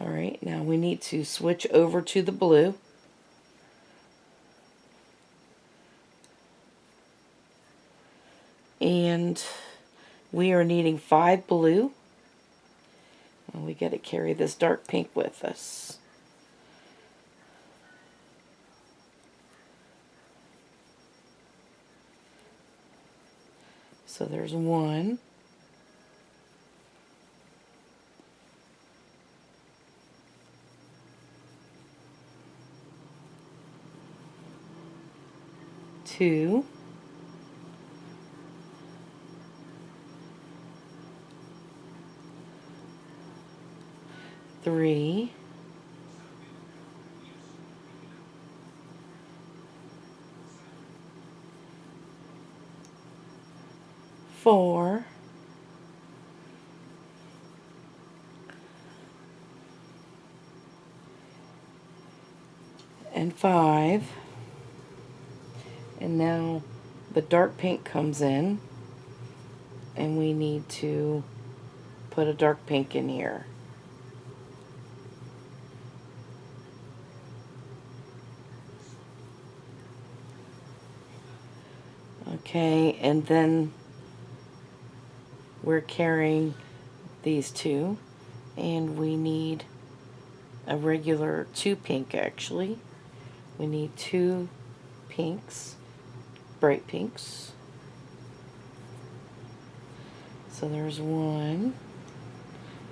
Alright, now we need to switch over to the blue. And we are needing 5 blue. Well, we got to carry this dark pink with us. So there's 1. 2. 3. 4. And 5. And now the dark pink comes in, and we need to put a dark pink in here. Okay, and then we're carrying these 2, and we need a regular 2 pink actually. We need 2 pinks, bright pinks. So there's 1.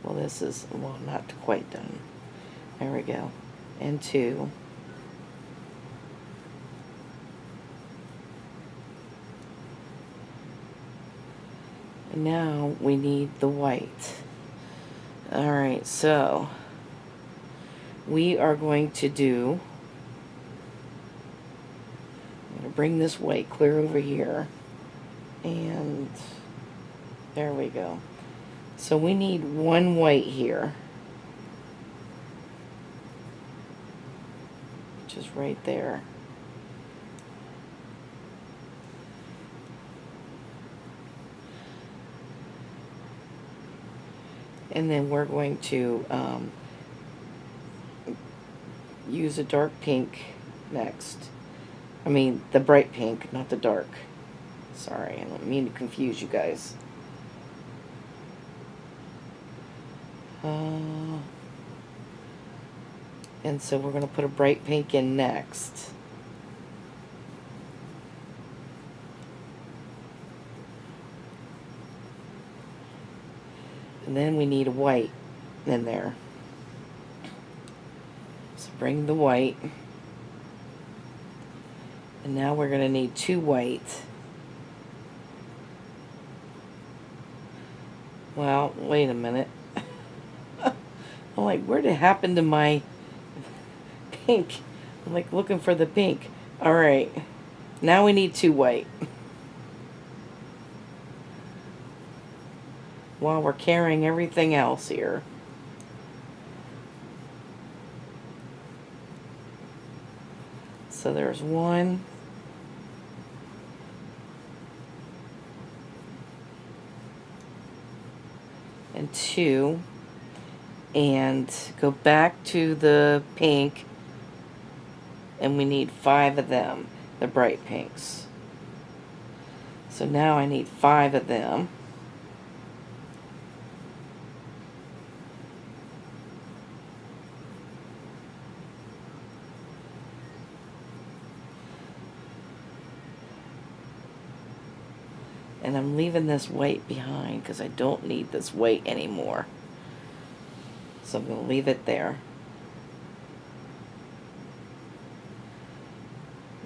Well, this is, well, not quite done. There we go. And 2. And now we need the white. Alright, so we are going to do, I'm going to bring this white clear over here. And there we go. So we need 1 white here, which is right there. And then we're going to use a dark pink next. I mean, the bright pink, not the dark. Sorry, I don't mean to confuse you guys. And so we're going to put a bright pink in next. And then we need a white in there. So bring the white. And now we're going to need 2 white. Well, wait a minute. I'm like, where did it happen to my pink? I'm like looking for the pink. Alright. Now we need 2 white. While we're carrying everything else here. So there's 1. And 2. And go back to the pink, and we need 5 of them, the bright pinks. So now I need 5 of them. And I'm leaving this white behind because I don't need this white anymore. So I'm going to leave it there.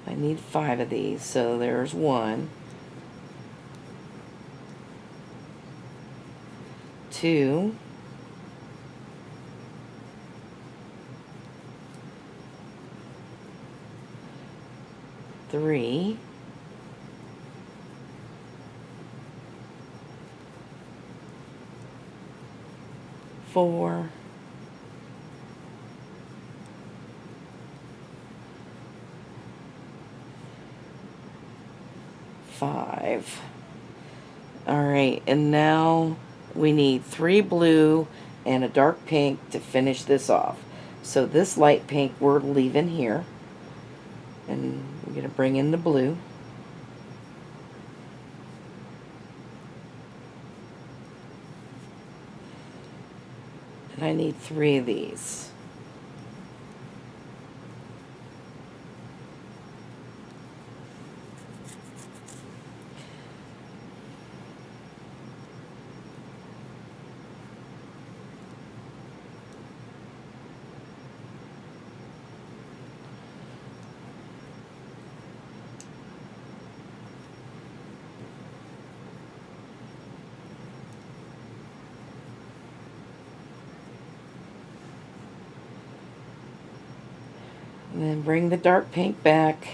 I need 5 of these, so there's 1, 2, 3, 4, 5. All right, and now we need 3 blue and a dark pink to finish this off. So this light pink we're leaving here, and we're going to bring in the blue. And I need 3 of these. And then bring the dark pink back,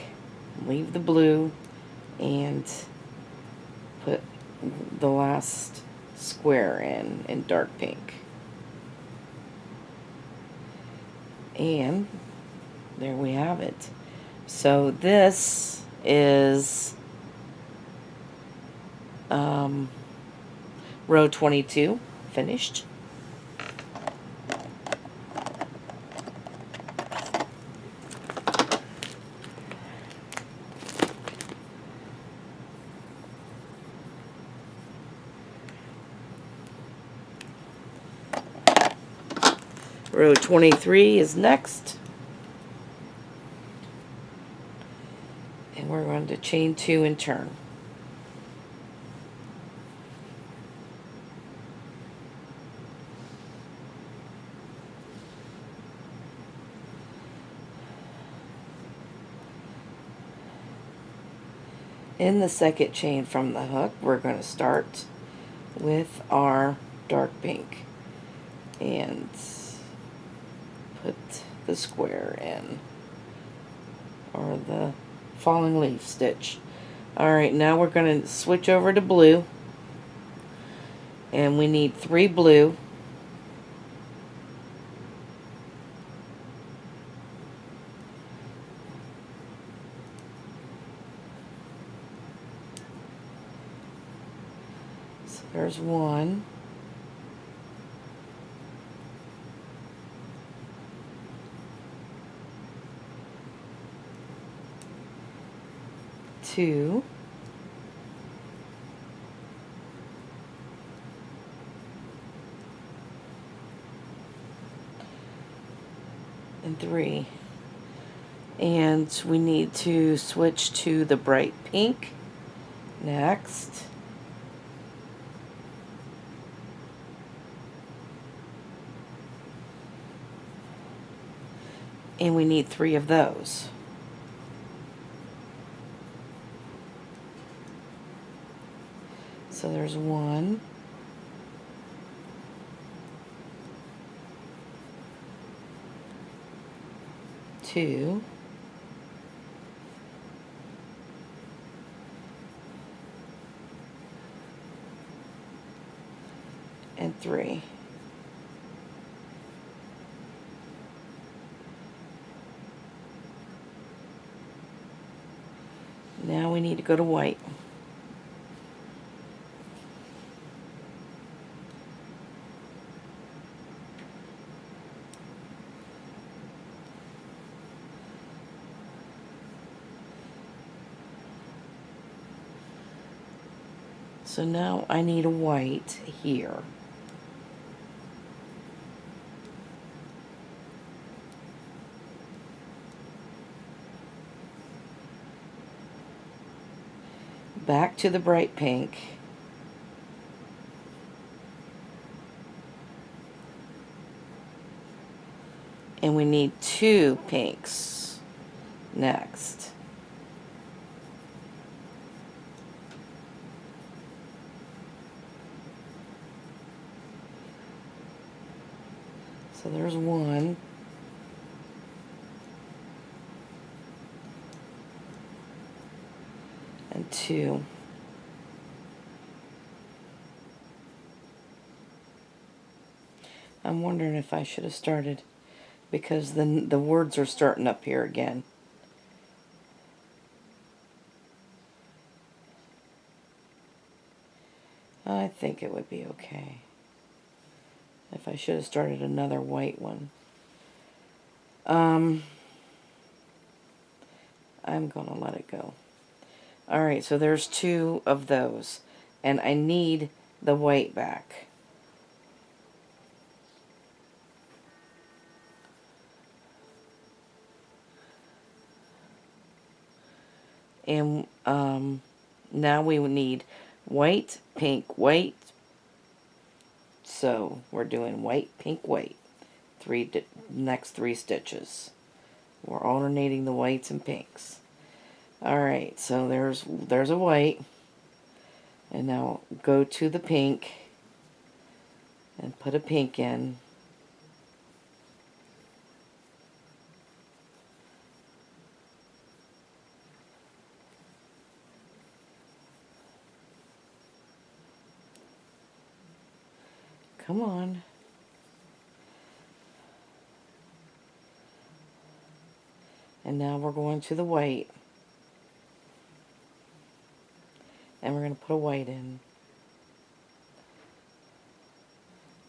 leave the blue, and put the last square in dark pink. And there we have it. So this is row 22 finished. Row 23 is next. And we're going to chain 2 and turn. In the second chain from the hook, we're going to start with our dark pink and put the square in, or the falling leaf stitch. Alright, now we're going to switch over to blue, and we need 3 blue, so there's 1, 2, and 3. And we need to switch to the bright pink next. And we need 3 of those. So there's 1, 2, and 3. Now we need to go to white. So now I need a white here. Back to the bright pink. And we need 2 pinks next. So there's 1, and 2. I'm wondering if I should have started, because then the words are starting up here again. I think it would be okay if I should have started another white one. I'm gonna let it go. Alright, so there's 2 of those, and I need the white back. And now we would need white, pink, white. So we're doing white, pink, white. Next 3 stitches. We're alternating the whites and pinks. Alright, so there's a white. And now go to the pink and put a pink in. Come on. And now we're going to the white. And we're going to put a white in,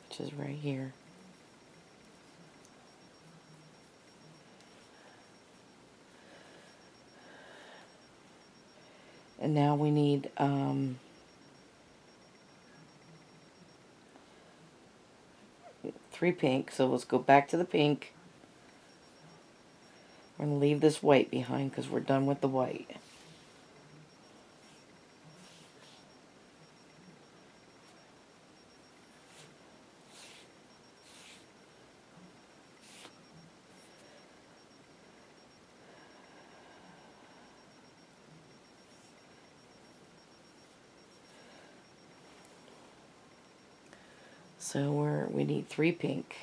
which is right here. And now we need 3 pink, so let's go back to the pink. We're going to leave this white behind because we're done with the white. So we need 3 pink.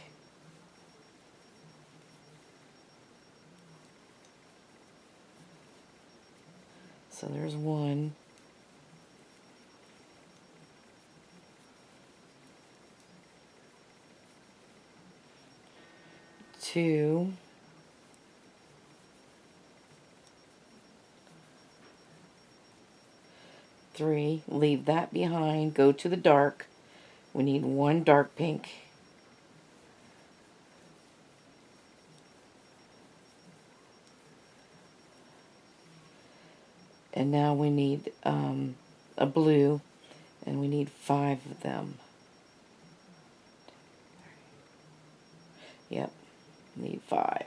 So there's 1. 2. 3. Leave that behind. Go to the dark. We need 1 dark pink. And now we need a blue, and we need 5 of them. Yep, need 5.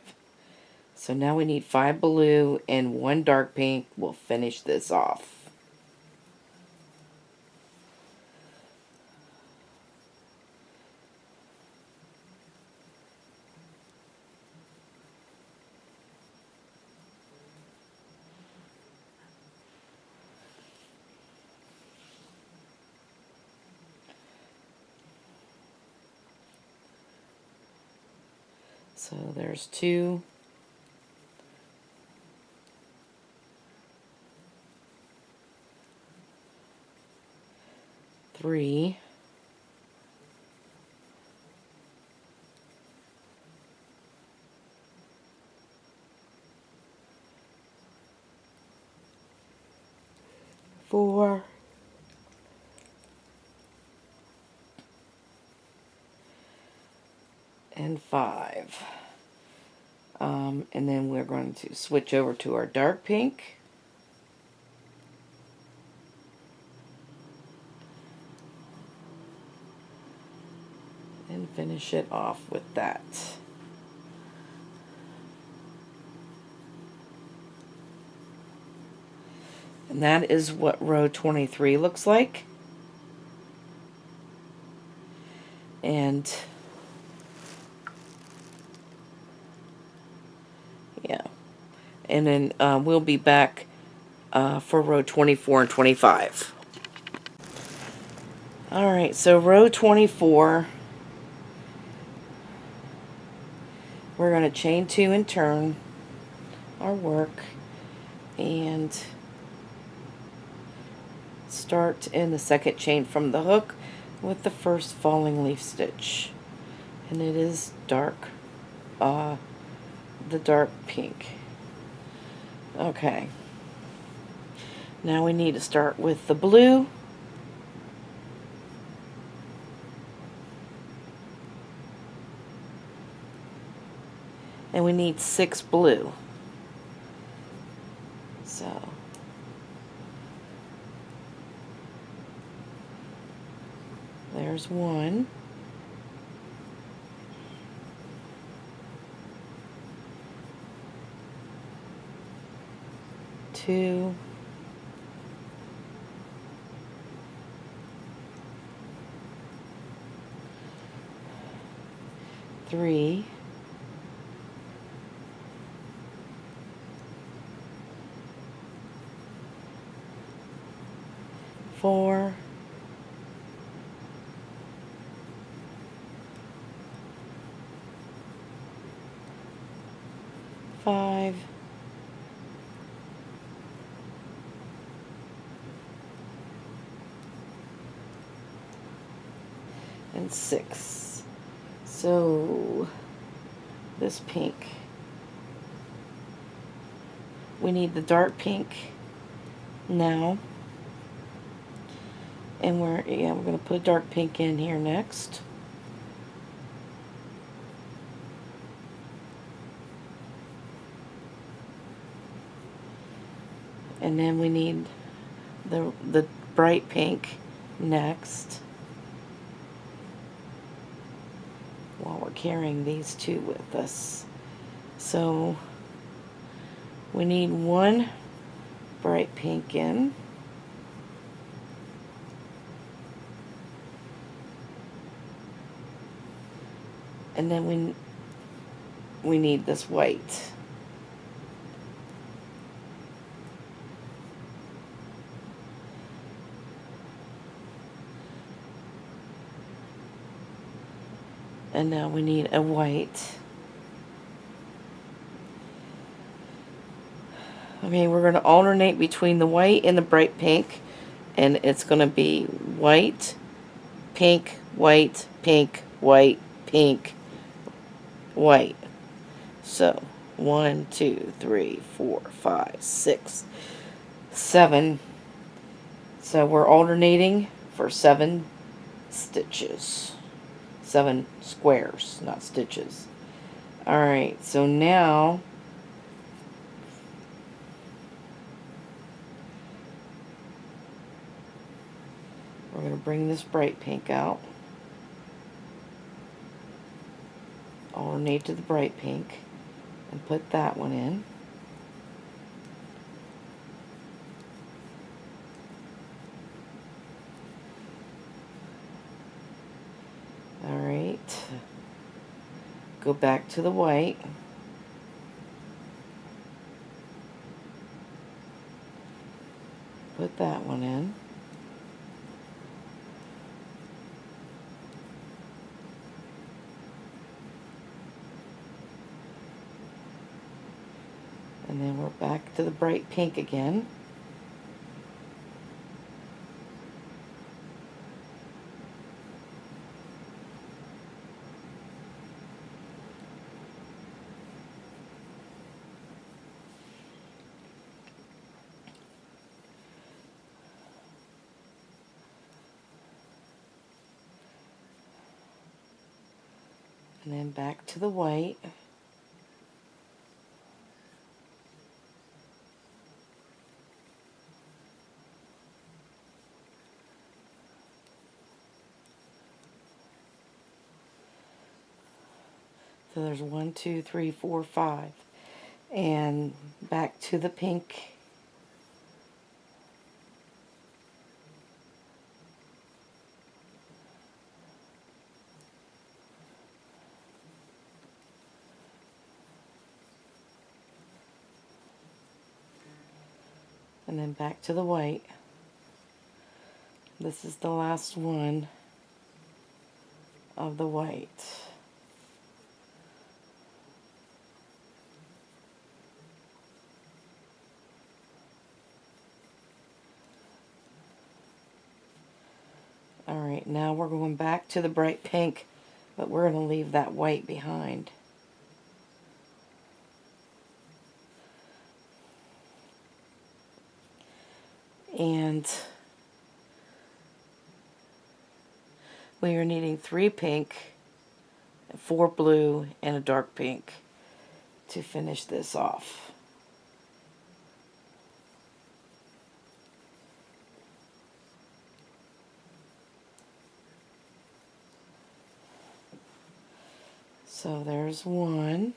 So now we need 5 blue and 1 dark pink. We'll finish this off. So there's 2. 3. 4. And 5. And then we're going to switch over to our dark pink. And finish it off with that. And that is what row 23 looks like. And yeah. And then we'll be back for row 24 and 25. Alright, so row 24, we're going to chain 2 and turn our work, and start in the second chain from the hook with the first falling leaf stitch, and it is dark, the dark pink. Okay, now we need to start with the blue, and we need 6 blue. So there's 1, 2, 3, 4, 5, 6. So this pink, we need the dark pink now, and we're going to put dark pink in here next. And then we need the bright pink next, while we're carrying these two with us. So we need 1 bright pink in, and then we need this white. And now we need a white. Okay, we're going to alternate between the white and the bright pink, and it's going to be white, pink, white, pink, white, pink, white. So 1, 2, 3, 4, 5, 6, 7. So we're alternating for 7 stitches. 7 squares, not stitches. Alright, so now we're going to bring this bright pink out. Alternate to the bright pink and put that one in. Alright, go back to the white. Put that one in. And then we're back to the bright pink again. And then back to the white. So there's 1, 2, 3, 4, 5. And back to the pink. And then back to the white. This is the last one of the white. Now we're going back to the bright pink, but we're going to leave that white behind. And we are needing 3 pink, 4 blue, and a dark pink to finish this off. So there's 1.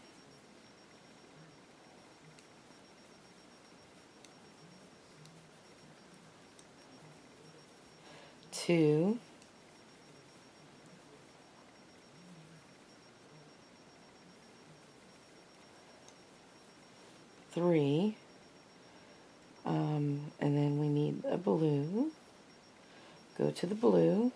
2. 3. And then we need a blue. Go to the blue.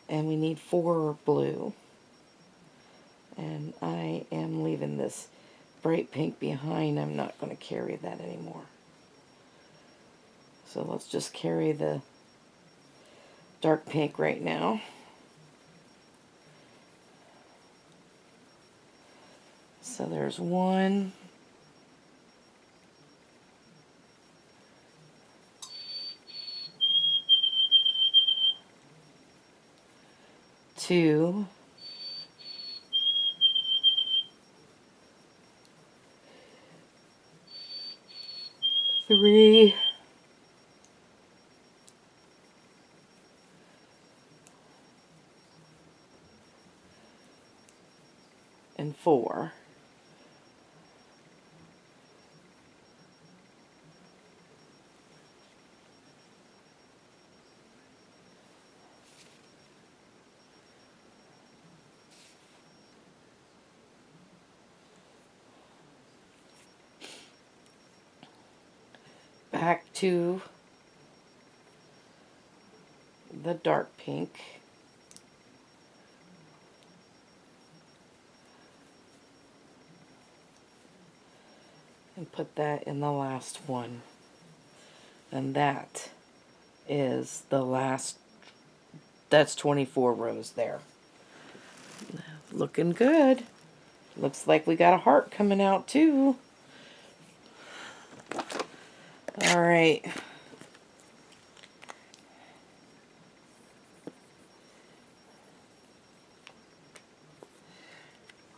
And we need 4 blue. And I am leaving this bright pink behind. I'm not going to carry that anymore. So let's just carry the dark pink right now. So there's 1. 2. 3. And 4. Back to the dark pink. And put that in the last one. And that is the last, that's 24 rows there. Looking good. Looks like we got a heart coming out too. All right.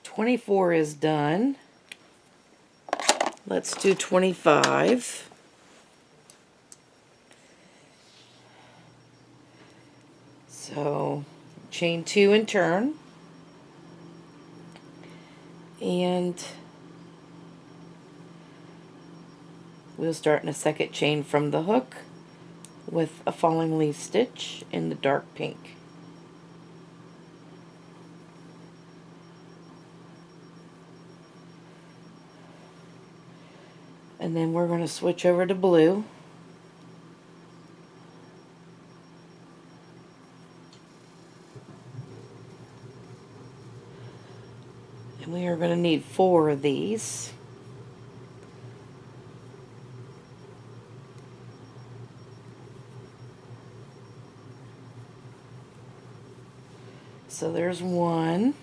"24" is done. Let's do 25. So chain 2 and turn. And we'll start in a second chain from the hook with a falling leaf stitch in the dark pink. And then we're going to switch over to blue. And we are going to need 4 of these. So there's 1.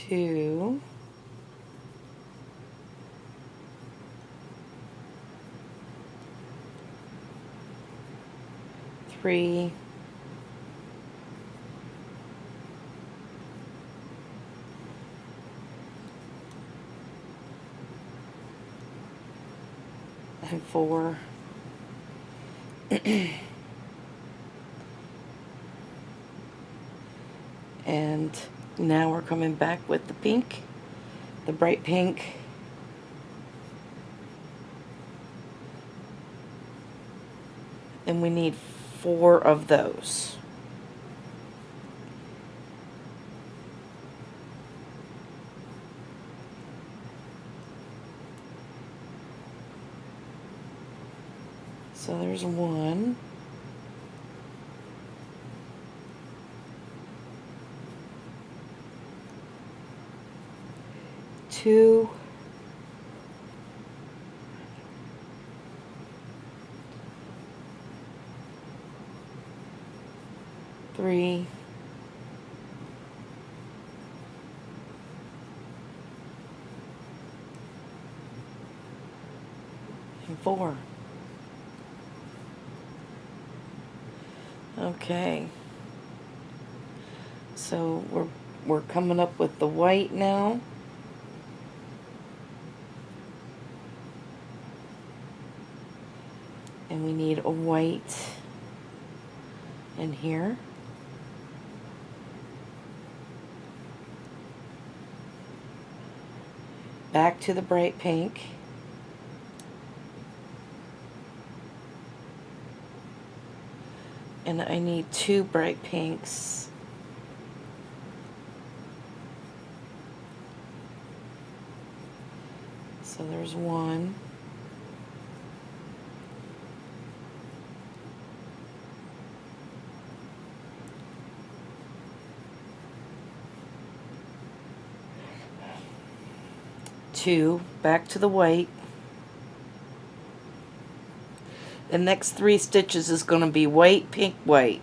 2. 3. 4. And now we're coming back with the pink, the bright pink. And we need 4 of those. So there's 1. 2. 3. 4. Okay. So we're coming up with the white now. And we need a white in here. Back to the bright pink. And I need 2 bright pinks. So there's 1. Two, back to the white. The next 3 stitches is going to be white, pink, white.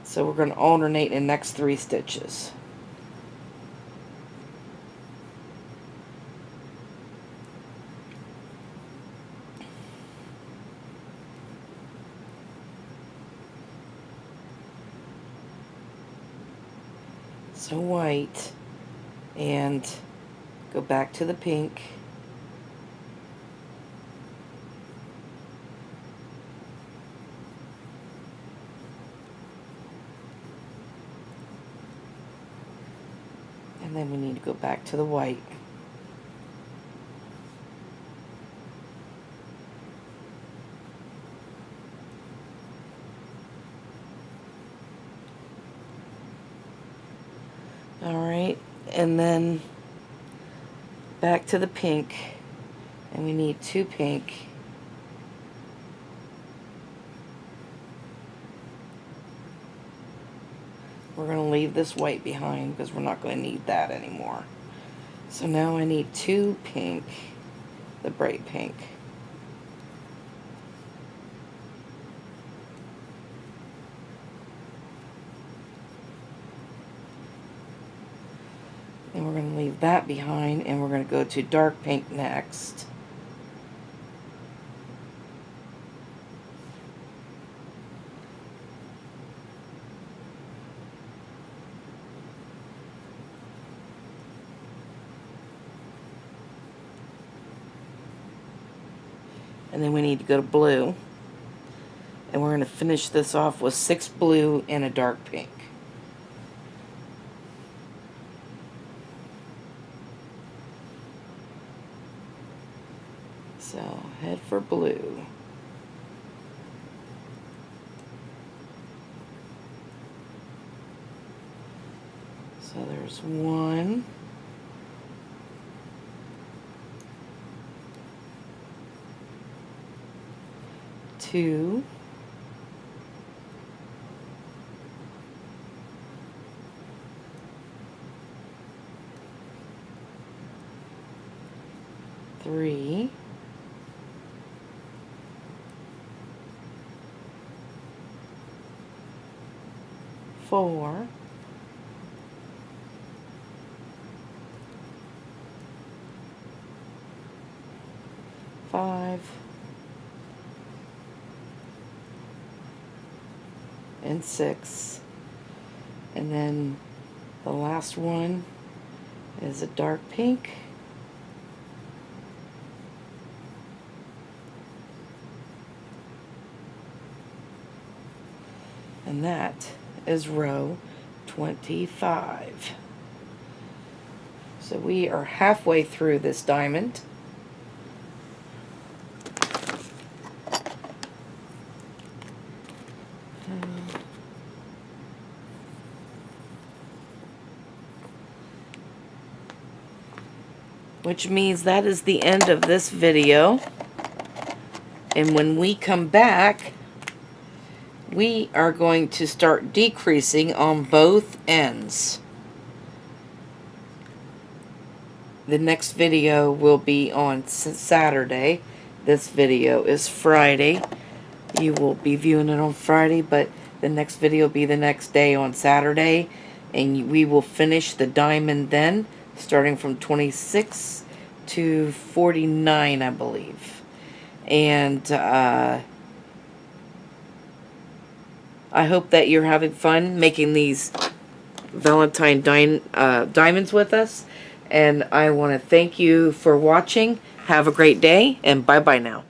So we're going to alternate in the next 3 stitches. So white, and go back to the pink. And then we need to go back to the white. Alright, and then back to the pink, and we need 2 pink. We're going to leave this white behind because we're not going to need that anymore. So now I need 2 pink, the bright pink. And we're going to leave that behind, and we're going to go to dark pink next. And then we need to go to blue. And we're going to finish this off with 6 blue and a dark pink. So head for blue. So there's 1. 2. 3. 4. 5. And 6. And then the last one is a dark pink. And that is row 25. So we are halfway through this diamond. Which means that is the end of this video. And when we come back, we are going to start decreasing on both ends. The next video will be on Saturday. This video is Friday. You will be viewing it on Friday, but the next video will be the next day on Saturday. And we will finish the diamond then, starting from 26 to 49, I believe. And I hope that you're having fun making these Valentine diamonds with us. And I want to thank you for watching. Have a great day, and bye-bye now.